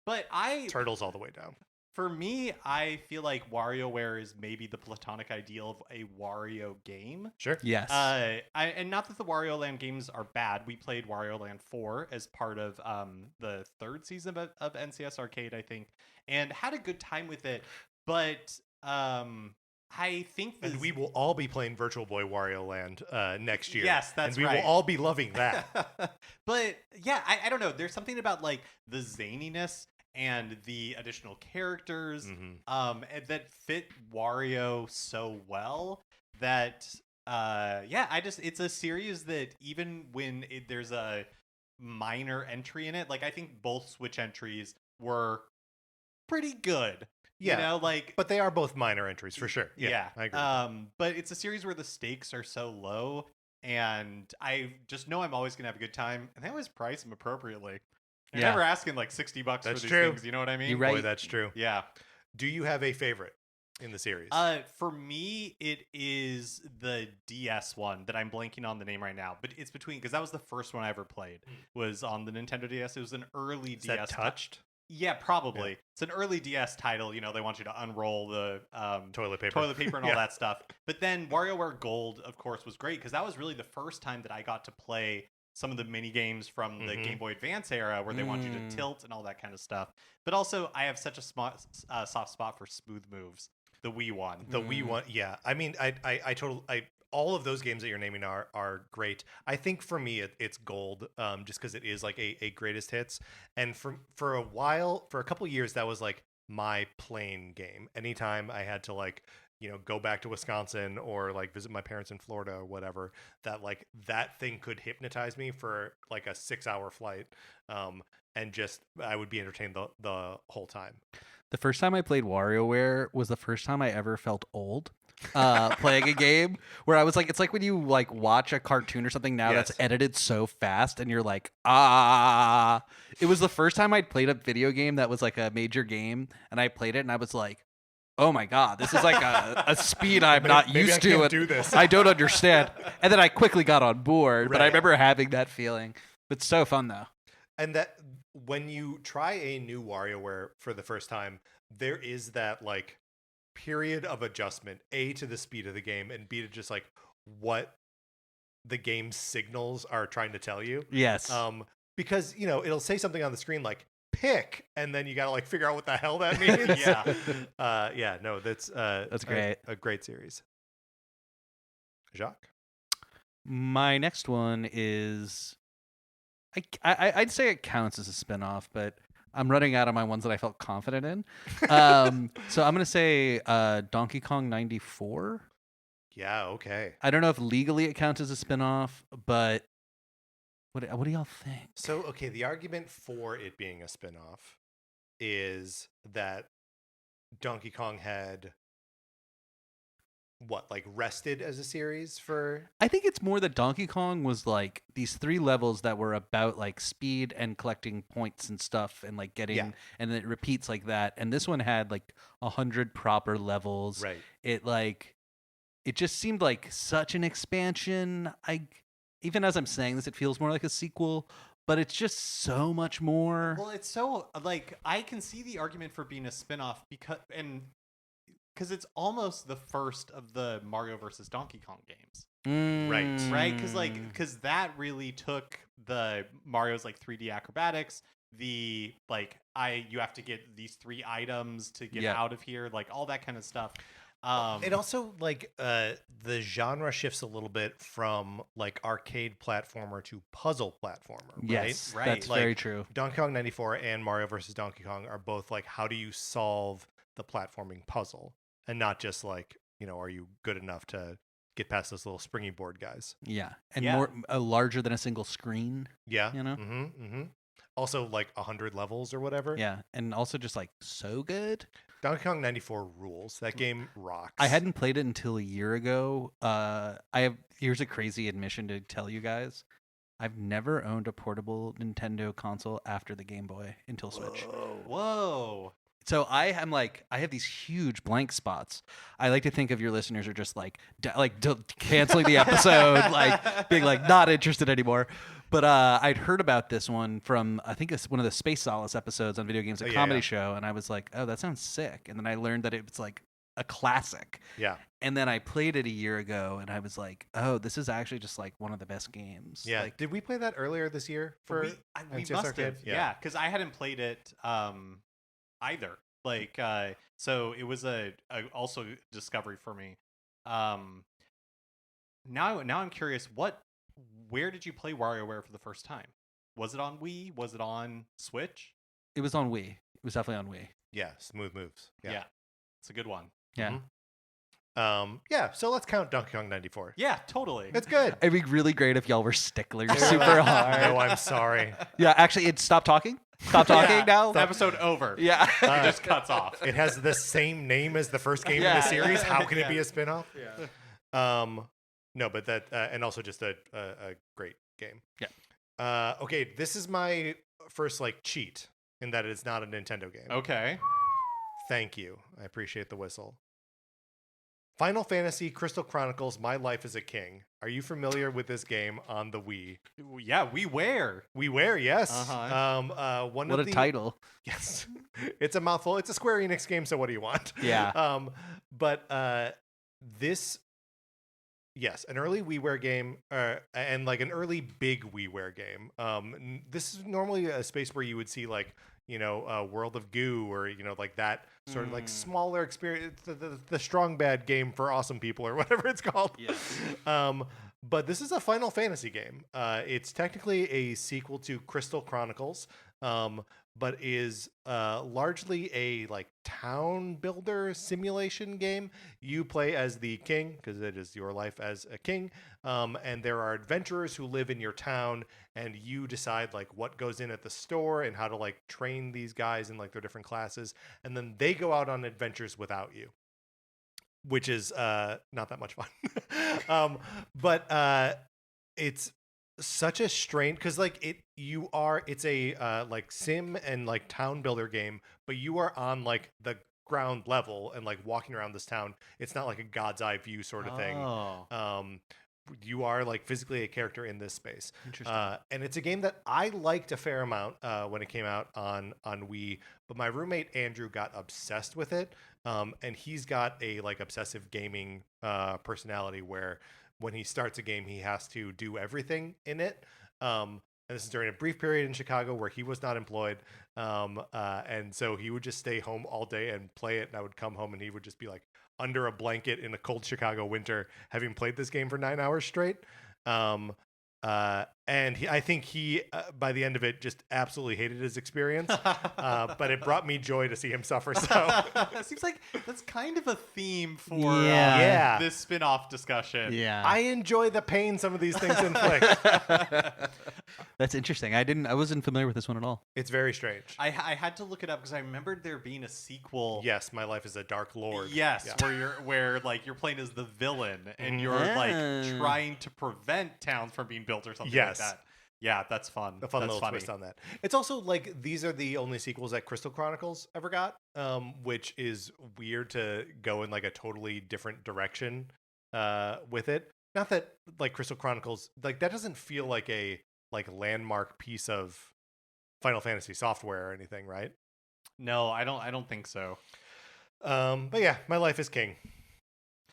But Turtles all the way down. For me, I feel like WarioWare is maybe the platonic ideal of a Wario game. Sure. Yes. And not that the Wario Land games are bad. We played Wario Land 4 as part of the 3rd season of NCS Arcade, I think, and had a good time with it. But I think and we will all be playing Virtual Boy Wario Land next year. Yes, that's right. And we will all be loving that. But yeah, I don't know. There's something about like the zaniness and the additional characters and that fit Wario so well that it's a series that even when there's a minor entry in it, like I think both Switch entries were pretty good. Yeah, you know, like, but they are both minor entries for sure. Yeah, I agree. But it's a series where the stakes are so low, and I just know I'm always gonna have a good time, and they always price them appropriately. They're never asking like $60 That's for these true. things. You know what I mean? You're right. Boy, that's true. Yeah. Do you have a favorite in the series? For me, it is the DS one that I'm blanking on the name right now, but it's between, because that was the first one I ever played, was on the Nintendo DS. It was an early Is DS. that touched? Yeah, probably. Yeah. It's an early DS title. You know, they want you to unroll the toilet paper and all that stuff. But then WarioWare Gold, of course, was great because that was really the first time that I got to play some of the mini games from the Game Boy Advance era where they want you to tilt and all that kind of stuff. But also, I have such a soft spot for smooth moves. The Wii one. The Wii one, yeah. I mean, I totally, all of those games that you're naming are great. I think for me, it's Gold, just because it is like a greatest hits. And for a while, for a couple years, that was like my playing game. Anytime I had to like, go back to Wisconsin or like visit my parents in Florida or whatever, that thing could hypnotize me for like a 6-hour flight. And just, I would be entertained the whole time. The first time I played WarioWare was the first time I ever felt old playing a game where I was like, it's like when you like watch a cartoon or something now that's edited so fast and you're like, it was the first time I'd played a video game that was like a major game, and I played it and I was like, oh my God, this is like a speed I'm not used to. Do this. I don't understand. And then I quickly got on board, but I remember having that feeling. It's so fun though. And that when you try a new WarioWare for the first time, there is that like period of adjustment, A, to the speed of the game, and B, to just like what the game's signals are trying to tell you. Yes. Because, it'll say something on the screen like pick, and then you got to like figure out what the hell that means. That's great. A great series. Jacques? My next one is, I'd say it counts as a spinoff, but I'm running out of my ones that I felt confident in. So I'm going to say Donkey Kong 94. Yeah, okay. I don't know if legally it counts as a spinoff, but what do y'all think? So, okay, the argument for it being a spinoff is that Donkey Kong had rested as a series for... I think it's more that Donkey Kong was like these 3 levels that were about like speed and collecting points and stuff and like getting and then it repeats like that, and this one had like 100 proper levels. Right. It just seemed like such an expansion. Even as I'm saying this, it feels more like a sequel, but it's just so much more. Well, it's so like I can see the argument for being a spinoff because it's almost the first of the Mario versus Donkey Kong games. Right? Because that really took the Mario's like 3D acrobatics, you have to get these 3 items to get out of here, like all that kind of stuff. It also the genre shifts a little bit from like arcade platformer to puzzle platformer. Right? Yes, right. That's very true. Donkey Kong 94 and Mario versus Donkey Kong are both like, how do you solve the platforming puzzle? And not just like, are you good enough to get past those little springy board guys? Yeah. And more larger than a single screen. Yeah. Also like 100 levels or whatever. Yeah. And also just like so good. Donkey Kong 94 rules. That game rocks. I hadn't played it until a year ago. Here's a crazy admission to tell you guys. I've never owned a portable Nintendo console after the Game Boy until Switch. Whoa. So I have these huge blank spots. I like to think of your listeners are just canceling the episode, like being like not interested anymore. But I'd heard about this one from, I think it's one of the Space Solace episodes on Video Games, a comedy show, and I was like, oh, that sounds sick. And then I learned that it was like a classic. Yeah. And then I played it a year ago, and I was like, oh, this is actually just like one of the best games. Yeah. Did we play that earlier this year for we must have. Yeah, because I hadn't played it either. So it was a also discovery for me. Now I'm curious, where did you play WarioWare for the first time? Was it on Wii? Was it on Switch? It was on Wii. It was definitely on Wii. Yeah, smooth moves. Yeah. It's a good one. Yeah. Yeah, so let's count Donkey Kong 94. Yeah, totally. It's good. It'd be really great if y'all were sticklers They were super like, hard. No, I'm sorry. Yeah, actually, it stopped talking. Stop talking Yeah, now. Episode over. Yeah. It just cuts off. It has the same name as the first game in Yeah. the series. How can it be Yeah. a spin-off? Yeah. No, but that and also just a great game. Yeah. Okay, this is my first like cheat in that it's not a Nintendo game. Okay. Thank you. I appreciate the whistle. Final Fantasy Crystal Chronicles My Life as a King. Are you familiar with this game on the Wii? Yeah, WiiWare. WiiWare, yes. Uh-huh. One What of a the, title. Yes. It's a mouthful. It's a Square Enix game, so what do you want? Yeah. But this, yes, an early WiiWare game, and like an early big WiiWare game. This is normally a space where you would see like, World of Goo or, like that sort of like smaller experience, the strong bad game for awesome people or whatever it's called. Yeah. But this is a Final Fantasy game. It's technically a sequel to Crystal Chronicles, but is largely a like town builder simulation game. You play as the king because it is your life as a king, and there are adventurers who live in your town, and you decide like what goes in at the store and how to like train these guys in like their different classes, and then they go out on adventures without you, which is not that much fun. But it's such a strain because like it's a like sim and like town builder game, but you are on like the ground level and like walking around this town. It's not like a God's eye view sort of thing. You are like physically a character in this space. Interesting. And it's a game that I liked a fair amount when it came out on Wii, but my roommate Andrew got obsessed with it. And he's got a like obsessive gaming personality where when he starts a game, he has to do everything in it. And this is during a brief period in Chicago where he was not employed. And so he would just stay home all day and play it. And I would come home and he would just be like under a blanket in a cold Chicago winter, having played this game for 9 hours straight. And I think he, by the end of it, just absolutely hated his experience. But it brought me joy to see him suffer. So It seems like that's kind of a theme for Yeah. this spin-off discussion. Yeah. I enjoy the pain some of these things inflict. That's interesting. I wasn't familiar with this one at all. It's very strange. I had to look it up because I remembered there being a sequel. Yes, My Life is a Dark Lord. Yes, Yeah. where you're playing as the villain and you're Ah. like trying to prevent towns from being built or something Yes. like that. Yeah, that's fun. A fun That's little funny. twist on that. It's also like these are the only sequels that Crystal Chronicles ever got, which is weird to go in like a totally different direction with it. Not that like Crystal Chronicles, like that doesn't feel like a like landmark piece of Final Fantasy software or anything, right? No, I don't think so. But yeah, My Life is King.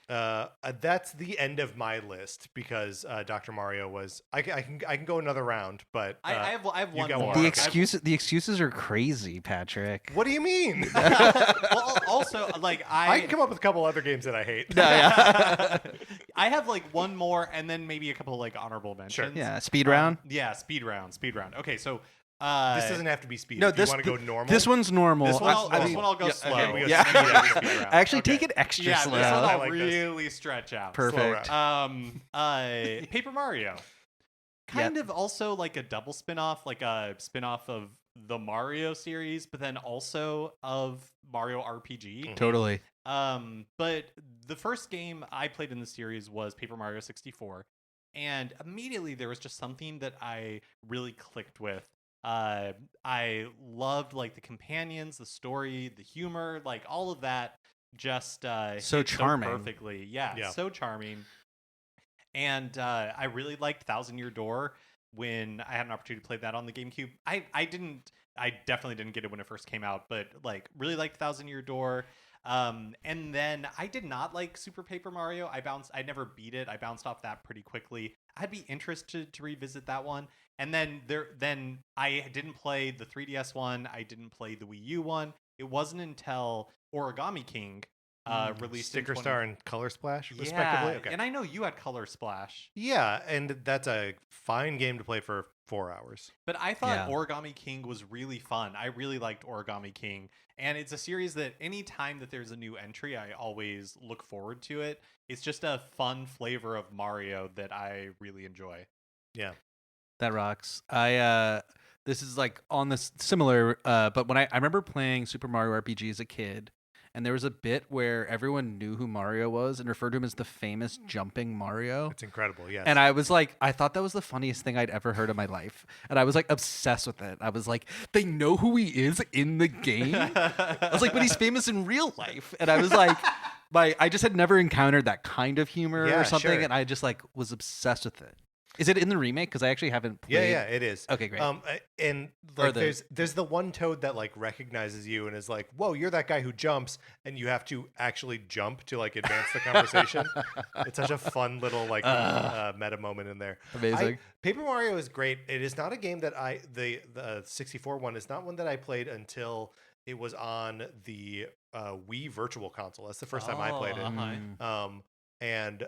That's the end of my list because Dr. Mario was. I can go another round, but I have you one got more. one. The excuses are crazy, Patrick. What do you mean? Well, also, like I can come up with a couple other games that I hate. No, yeah. I have like one more, and then maybe a couple of like honorable mentions. Yeah, speed round. Yeah, speed round. Okay, so This doesn't have to be speed. No, if you want to go normal. This one's normal. this one I'll go yeah, slow. okay. We go Yeah. speed round, speed round. Actually, Okay. take it extra Yeah, slow. this one I I'll like this. really stretch out. Perfect. Paper Mario. Kind of also like a double spin-off, like a spin-off of the Mario series, but then also of Mario RPG. Totally. But the first game I played in the series was Paper Mario 64. And immediately there was just something that I really clicked with. I loved like the companions, the story, the humor, like all of that just So hit charming. perfectly. Yeah, Yeah. so charming. And I really liked Thousand Year Door when I had an opportunity to play that on the GameCube. I definitely didn't get it when it first came out, but like really liked Thousand Year Door. And then I did not like Super Paper Mario. I never beat it. I bounced off that pretty quickly. I'd be interested to revisit that one. And then I didn't play the 3DS one. I didn't play the Wii U one. It wasn't until Origami King released Sticker in Star and Color Splash, Yeah, respectively. Okay. and I know you had Color Splash. Yeah, and that's a fine game to play for 4 hours. But I thought Yeah. Origami King was really fun. I really liked Origami King. And it's a series that any time that there's a new entry, I always look forward to it. It's just a fun flavor of Mario that I really enjoy. Yeah. That rocks. This is like on this similar, but when I remember playing Super Mario RPG as a kid, and there was a bit where everyone knew who Mario was and referred to him as the famous jumping Mario. It's incredible. Yes. And I was like, I thought that was the funniest thing I'd ever heard in my life. And I was like obsessed with it. I was like, they know who he is in the game? I was like, but he's famous in real life. And I was like, I just had never encountered that kind of humor Yeah, or something. sure. And I just like was obsessed with it. Is it in the remake? Because I actually haven't played. Yeah, it is. Okay, great. And like, there's the one Toad that like recognizes you and is like, "Whoa, you're that guy who jumps," and you have to actually jump to like advance the conversation. It's such a fun little like meta moment in there. Amazing. Paper Mario is great. It is not a game that the 64 one is not one that I played until it was on the Wii Virtual Console. That's the first time I played it. And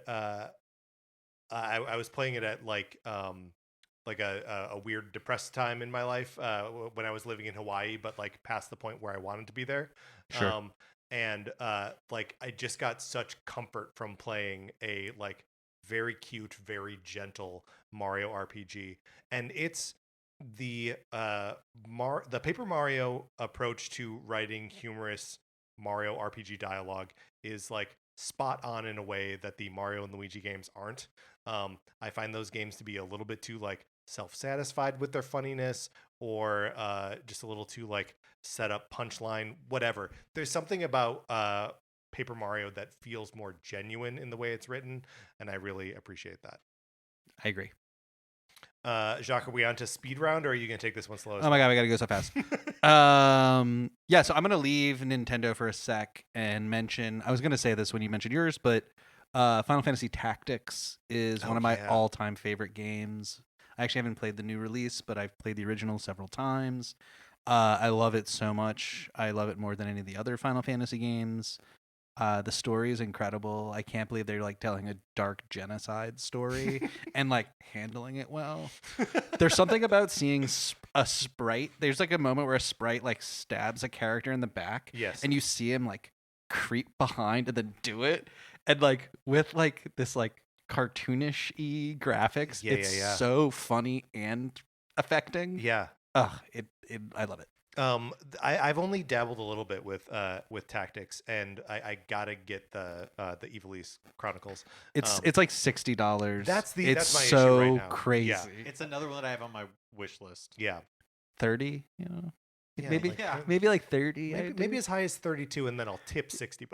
I was playing it at like a weird depressed time in my life when I was living in Hawaii, but like past the point where I wanted to be there. Sure. And like I just got such comfort from playing a like very cute, very gentle Mario RPG, and it's the Paper Mario approach to writing humorous Mario RPG dialogue is like spot on in a way that the Mario and Luigi games aren't. I find those games to be a little bit too like self-satisfied with their funniness, or just a little too like set up punchline, whatever. There's something about Paper Mario that feels more genuine in the way it's written, and I really appreciate that. I agree. Jacques, are we on to speed round, or are you going to take this one slow? Oh my god, we gotta go so fast. Yeah, so I'm gonna leave Nintendo for a sec and mention. I was gonna say this when you mentioned yours, but Final Fantasy Tactics is one of my all-time favorite games. I actually haven't played the new release, but I've played the original several times. I love it so much. I love it more than any of the other Final Fantasy games. The story is incredible. I can't believe they're like telling a dark genocide story and like handling it well. There's something about seeing a sprite. There's like a moment where a sprite like stabs a character in the back. Yes. And you see him like creep behind and then do it. And like with like this like cartoonish-y graphics, it's so funny and affecting. Yeah. I love it. I've only dabbled a little bit with Tactics, and I gotta get the Ivalice Chronicles. It's like $60. That's my so issue right now. crazy. Yeah. It's another one that I have on my wish list. Yeah. 30, you know. Yeah, maybe like, maybe like 30. Maybe as high as 32, and then I'll tip $60.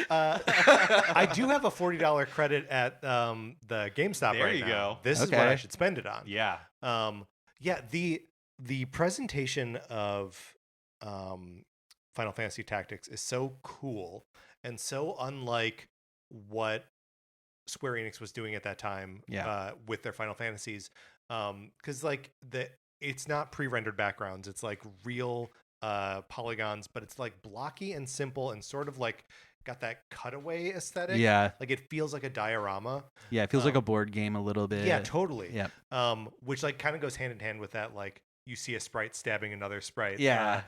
I do have a $40 credit at the GameStop There right you now. go. This is what I should spend it on. Yeah. The presentation of Final Fantasy Tactics is so cool and so unlike what Square Enix was doing at that time with their Final Fantasies, because like it's not pre-rendered backgrounds, it's like real polygons, but it's like blocky and simple and sort of like got that cutaway aesthetic. Yeah. Like it feels like a diorama. Yeah, it feels like a board game a little bit. Yeah, totally. Yeah. Which like kind of goes hand in hand with that, like you see a sprite stabbing another sprite. Yeah.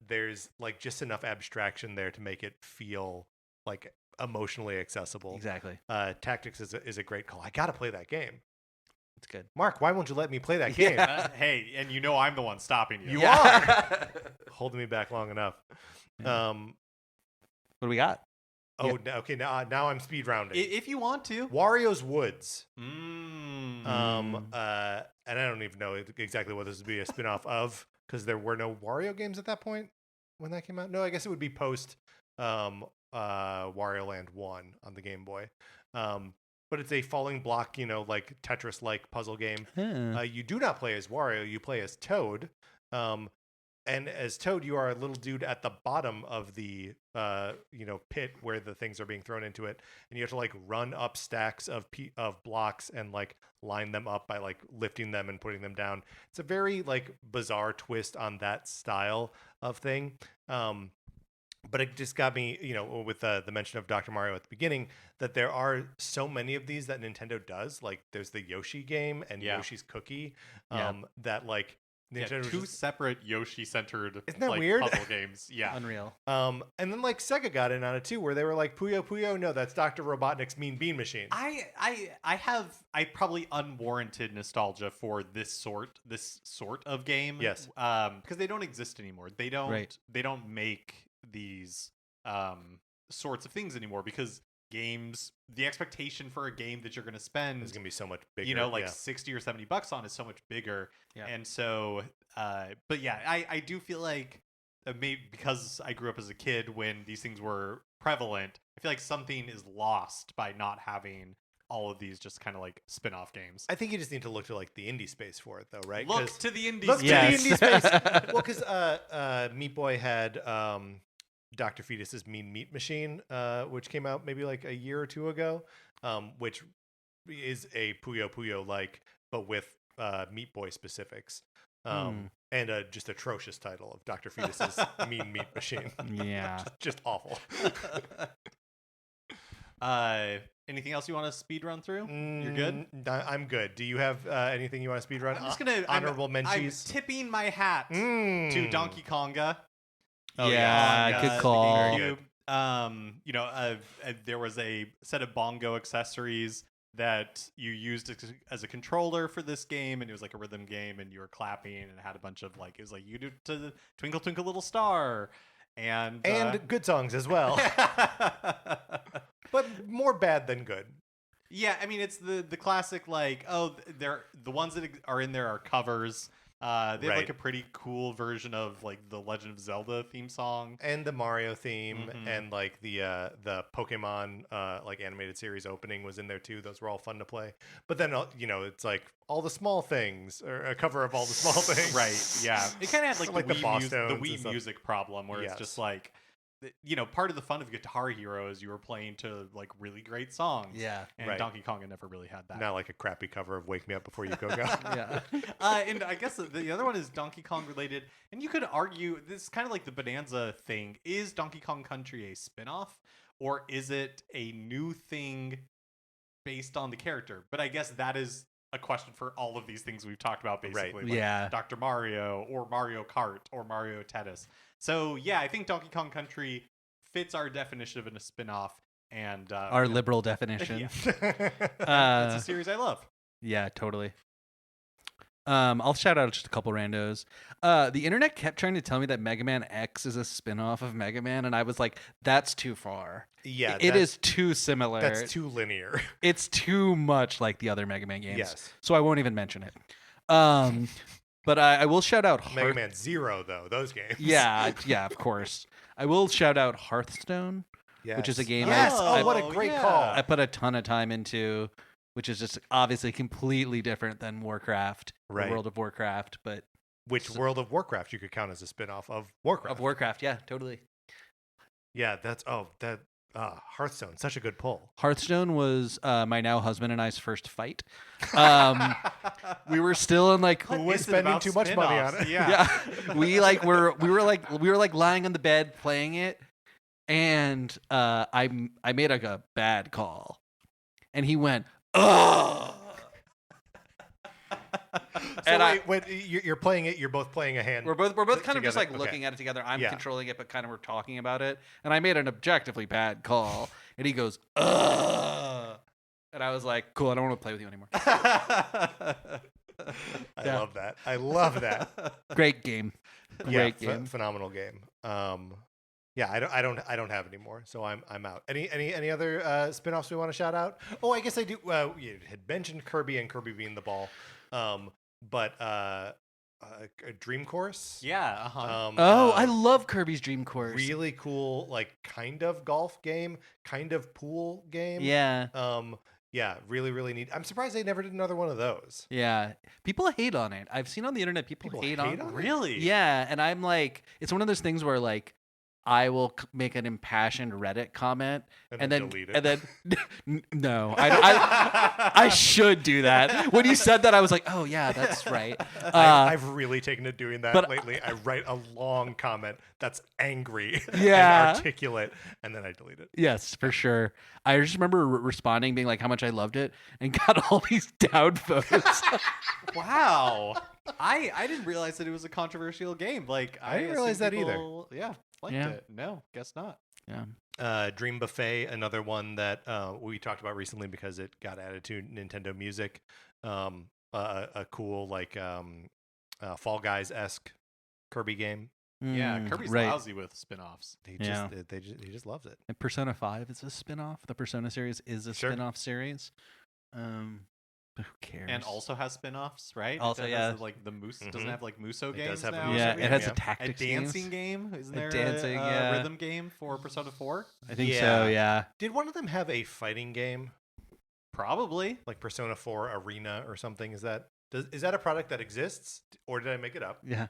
There's like just enough abstraction there to make it feel like emotionally accessible. Exactly. Tactics is a great call. I gotta play that game. It's good. Mark, why won't you let me play that game? Hey, and you know I'm the one stopping you. You are holding me back long enough. Yeah. What do we got? Okay. Now I'm speed rounding. If you want to. Wario's Woods. Mm. And I don't even know exactly what this would be a spinoff of, because there were no Wario games at that point when that came out. No, I guess it would be post Wario Land 1 on the Game Boy. But it's a falling block, like Tetris-like puzzle game. You do not play as Wario, you play as Toad. And as Toad, you are a little dude at the bottom of the pit where the things are being thrown into it, and you have to like run up stacks of blocks and like line them up by like lifting them and putting them down. It's a very like bizarre twist on that style of thing. But it just got me, with the mention of Dr. Mario at the beginning, that there are so many of these that Nintendo does. Like, there's the Yoshi game and Yoshi's Cookie, that like Nintendo two separate Yoshi-centered Isn't that weird? puzzle games. Yeah, Unreal. And then like Sega got in on it too, where they were like, Puyo Puyo, no, that's Dr. Robotnik's Mean Bean Machine. I have probably unwarranted nostalgia for this sort of game. Yes. Because they don't exist anymore. They don't they don't make these sorts of things anymore, because the expectation for a game that you're going to spend is going to be so much bigger. 60 or $70 on is so much bigger. Yeah. And so but yeah, I do feel like maybe because I grew up as a kid when these things were prevalent, I feel like something is lost by not having all of these just kind of like spin-off games. I think you just need to look to like the indie space for it, though, right? Look to the indie Look space. to the indie space. Well, because Meat Boy had Dr. Fetus's Mean Meat Machine, which came out maybe like a year or two ago, which is a Puyo Puyo like, but with Meat Boy specifics. And a just atrocious title of Dr. Fetus's Mean Meat Machine. Yeah. just awful. Anything else you want to speed run through? You're good? I'm good. Do you have anything you want to speed run? I'm just gonna honorable I'm mentions. tipping my hat to Donkey Konga. Oh yeah, good call. There was a set of bongo accessories that you used as a controller for this game, and it was like a rhythm game, and you were clapping, and it had a bunch of like, it was like you do to the Twinkle Twinkle Little Star, and good songs as well, but more bad than good. Yeah, I mean, it's the classic like, they're the ones that are in there are covers. They have like a pretty cool version of like the Legend of Zelda theme song and the Mario theme, and like the Pokemon like animated series opening was in there too. Those were all fun to play. But then it's like all the small things, or a cover of all the small things. Right? Yeah, it kind of had like, the the Wii music problem, where it's just like, part of the fun of Guitar Hero is you were playing to like really great songs. Yeah. And Donkey Konga never really had that. Not like a crappy cover of Wake Me Up Before You Go Go. Yeah. And I guess the other one is Donkey Kong related. And you could argue, this is kind of like the Bonanza thing. Is Donkey Kong Country a spin-off? Or is it a new thing based on the character? But I guess that is a question for all of these things we've talked about, basically. Right. Like Dr. Mario, or Mario Kart, or Mario Tennis. So yeah, I think Donkey Kong Country fits our definition of a spin-off, and our liberal definition. It's a series I love. Yeah, totally. I'll shout out just a couple randos. The internet kept trying to tell me that Mega Man X is a spin-off of Mega Man, and I was like, that's too far. Yeah, it is too similar. That's too linear. It's too much like the other Mega Man games. Yes. So I won't even mention it. But I will shout out Mega Man Zero, though, those games. Yeah, of course. I will shout out Hearthstone, which is a game what a great call. I put a ton of time into, which is just obviously completely different than Warcraft, or World of Warcraft. But World of Warcraft you could count as a spin-off of Warcraft. Of Warcraft, yeah, totally. Yeah, Hearthstone, such a good pull. Hearthstone was my now husband and I's first fight. We were still in like, who was spending too much money on it? Yeah. we were lying on the bed playing it, and I made like a bad call, and he went, ugh. So and when you're playing it, you're both playing a hand. We're both kind of just like looking at it together. I'm controlling it, but kind of we're talking about it. And I made an objectively bad call, and he goes, ugh. And I was like, cool, I don't want to play with you anymore. I love that. Great game. Great game. Phenomenal game. Yeah, I don't have any more, so I'm out. Any other spin-offs we want to shout out? Oh, I guess I do. You had mentioned Kirby and Kirby being the ball. But a Dream Course. Yeah. I love Kirby's Dream Course. Really cool, like kind of golf game, kind of pool game. Yeah. Yeah, really, really neat. I'm surprised they never did another one of those. Yeah. People hate on it. I've seen on the internet people hate on it. Really? Yeah, and I'm like, it's one of those things where like, I will make an impassioned Reddit comment and then delete it. and then no, I should do that. When you said that, I was like, oh yeah, that's right. I've really taken to doing that but- lately. I write a long comment that's angry Yeah. and articulate, and then I delete it. Yes, for sure. I just remember responding, being like, how much I loved it, and got all these down votes. Wow. I didn't realize that it was a controversial game. Like I didn't realize that either. Yeah, liked Yeah. it. No, guess not. Yeah. Dream Buffet, another one that we talked about recently because it got added to Nintendo Music. A cool Fall Guys-esque Kirby game. Yeah, Kirby's right. lousy with spin-offs. He Yeah. just loves it. And Persona 5 is a spin-off. The Persona series is a Sure. spin-off series. But who cares? And also has spin-offs, right? Also, It yeah. has, like the Moose doesn't Mhm. have like Muso It games does have a now. Muso yeah, game, it has yeah. a tactics A dancing games. game? Isn't A there dancing, a yeah. rhythm game for Persona 4? I think Yeah. so. Yeah. Did one of them have a fighting game, Probably. like Persona 4 Arena or something? Is that a product that exists, or did I make it up? Yeah.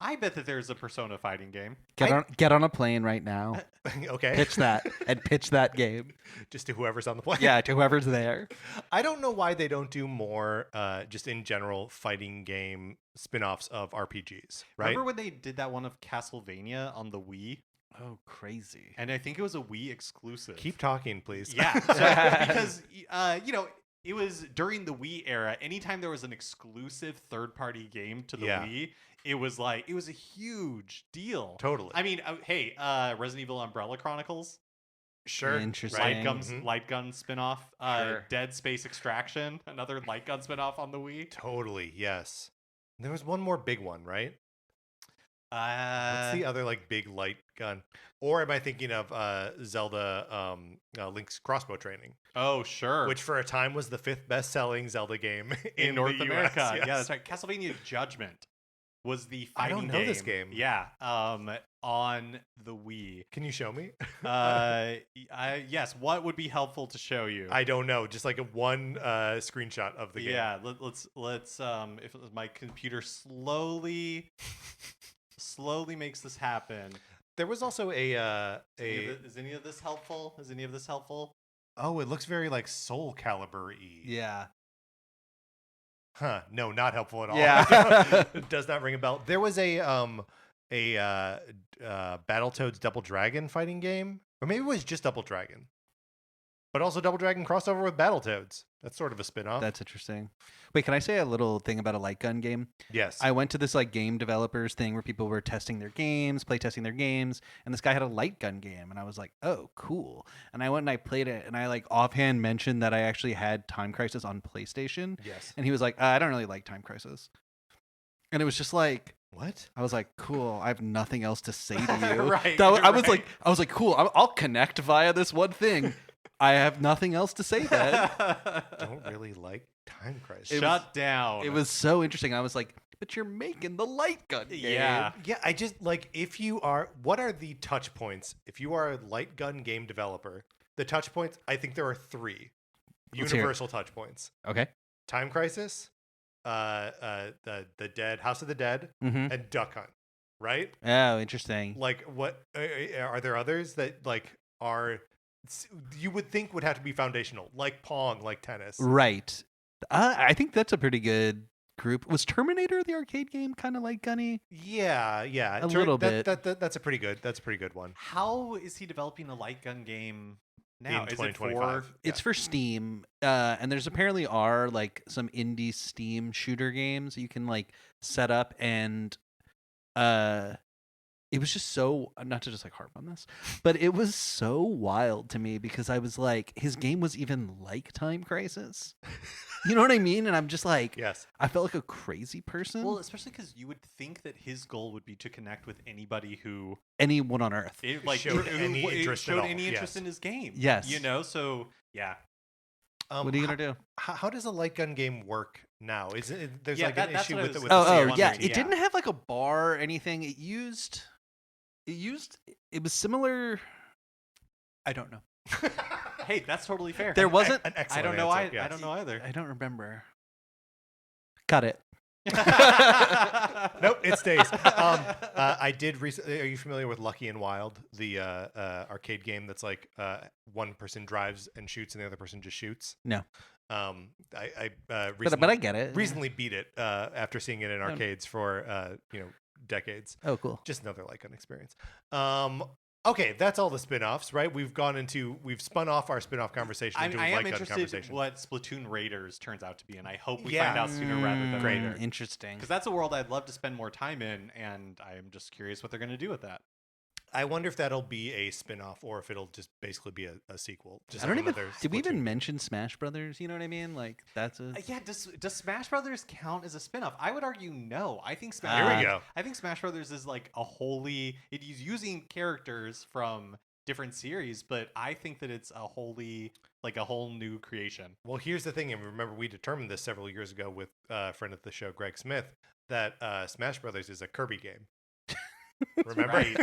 I bet that there's a Persona fighting game. Get on a plane right now. Okay, Pitch that and pitch that game. just to whoever's on the plane. Yeah, to whoever's there. I don't know why they don't do more, just in general, fighting game spin-offs of RPGs. Right? Remember when they did that one of Castlevania on the Wii? Oh, crazy. And I think it was a Wii exclusive. Keep talking, please. Yeah, so, because it was during the Wii era. Anytime there was an exclusive third-party game to the Yeah. Wii, it was a huge deal. Totally. I mean, hey, Resident Evil Umbrella Chronicles, Sure. Interesting. Right. Light Gun spinoff, Sure. Dead Space Extraction, another Light Gun spinoff on the Wii. Totally. Yes. There was one more big one, right? Uh, What's the other big light gun? Or am I thinking of Zelda Link's Crossbow Training, oh, sure. which for a time was the 5th best-selling Zelda game in the North US, America. yes. Yeah, that's right. Castlevania Judgment was the I fighting don't know this game. Yeah, on the Wii. Can you show me? Yes. What would be helpful to show you? I don't know. Just like one screenshot of the game. Yeah. Let's if my computer slowly makes this happen. There was also Is any of this helpful? Is any of this helpful? Oh, it looks very like Soul Calibur-y. Yeah. Huh. No, not helpful at all. Yeah. It does not ring a bell. There was a Battletoads Double Dragon fighting game. Or maybe it was just Double Dragon. But also Double Dragon crossover with Battletoads. That's sort of a spin-off. That's interesting. Wait, can I say a little thing about a light gun game? yes. I went to this game developers thing where people were testing their games, play testing their games, and this guy had a light gun game, and I was like, "Oh, cool!" And I went and I played it, and I offhand mentioned that I actually had Time Crisis on PlayStation, yes. and he was like, "I don't really like Time Crisis," and it was just like, What? I was like, "Cool, I have nothing else to say to you." Right, I was right. like, "Cool, I'll connect via this one thing." I have nothing else to say then. Don't really like Time Crisis. Shut down. It was so interesting. I was like, but you're making the light gun game. Yeah. Yeah, I just if you are, what are the touch points? If you are a light gun game developer, the touch points, I think there are 3 Let's hear it. universal touch points. Okay. Time Crisis, the Dead, House of the Dead, Mm-hmm. and Duck Hunt, right? Oh, interesting. What are there others that are you would think would have to be foundational, like Pong, like tennis? Right. I think that's a pretty good group. Was Terminator the arcade game kind of like gunny? Yeah, A little bit. That's a pretty good one. How is he developing a light gun game now? In Is it 2025. for It's for Steam, and there's apparently are some indie Steam shooter games you can set up, and it was just so, not to just harp on this, but it was so wild to me because I was like, his game was even like Time Crisis. You know what I mean? And I'm just like, Yes. I felt like a crazy person. Well, especially because you would think that his goal would be to connect with anybody who Anyone on Earth. Showed any interest at all, any interest yes. in his game. Yes. So yeah. What are you gonna do? How does a light gun game work now? Is it there's Yeah, an that's issue what I with it was- with Oh, the yeah. wondering. It didn't have a bar or anything. It was similar. I don't know. Hey, that's totally fair. There wasn't. an I excellent don't know. answer, yes. I don't know either. I don't remember. Got it. Nope, it stays. I did recently. Are you familiar with Lucky and Wild, the arcade game that's like one person drives and shoots and the other person just shoots? No. I But recently, I get it. recently beat it after seeing it in arcades for decades. Oh, cool. Just another Lycon experience. Okay, that's all the spin-offs, right? We've spun off our spin-off conversation into a I am Lycon interested conversation. in what Splatoon Raiders turns out to be, and I hope we find out sooner rather than later. Interesting. Because that's a world I'd love to spend more time in, and I am just curious what they're going to do with that. I wonder if that'll be a spin-off or if it'll just basically be a sequel. Just I don't like even. another Did we Splatoon even game. mention Smash Brothers? You know what I mean? Like that's a. Yeah, does Smash Brothers count as a spin-off? I would argue no. I think Here we go. I think Smash Brothers is like a wholly. It is using characters from different series, but I think that it's a wholly like a whole new creation. Well, here's the thing, and remember we determined this several years ago with a friend of the show, Greg Smith, that Smash Brothers is a Kirby game. Remember? Right.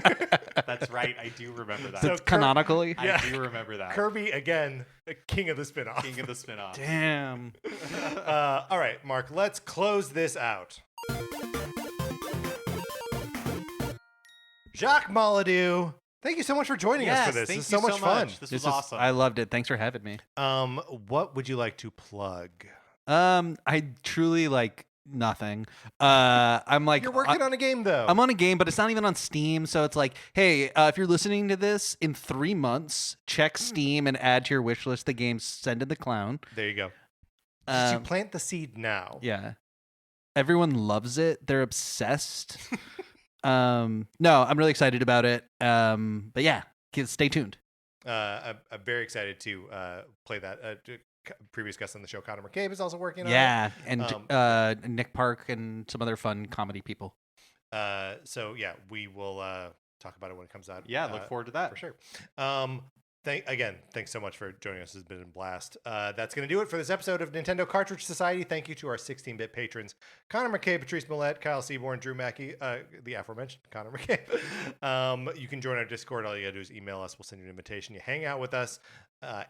That's right. I do remember that. So Canonically. I do remember that. Kirby, again, king of the spin-off. King of the spin-off. Damn. All right, Mark, let's close this out. Jacques Mouledoux, thank you so much for joining us for this. Thank This is you so much fun. This was awesome. I loved it. Thanks for having me. What would you like to plug? I truly like nothing. I'm like You're working on a game, though. I'm on a game, but it's not even on Steam. So it's like, hey, if you're listening to this in 3 months, check Steam and add to your wish list the game Send in the Clown. There you go. Just you plant the seed now. Yeah. Everyone loves it. They're obsessed. No, I'm really excited about it. But yeah, stay tuned. I'm very excited to play that. Previous guest on the show, Connor McCabe, is also working on it. Yeah, and Nick Park and some other fun comedy people. So yeah, we will talk about it when it comes out. Yeah, look forward to that for sure. Thanks so much for joining us. It's been a blast. That's going to do it for this episode of Nintendo Cartridge Society. Thank you to our 16-bit patrons, Connor McCabe, Patrice Millette, Kyle Seaborn, Drew Mackey, the aforementioned Connor McCabe. You can join our Discord. All you got to do is email us. We'll send you an invitation. You hang out with us.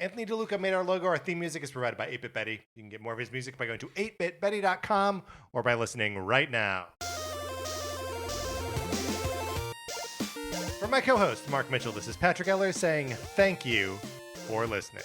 Anthony DeLuca made our logo. Our theme music is provided by 8-Bit Betty. You can get more of his music by going to 8bitbetty.com or by listening right now. For my co-host, Mark Mitchell, this is Patrick Eller saying thank you for listening.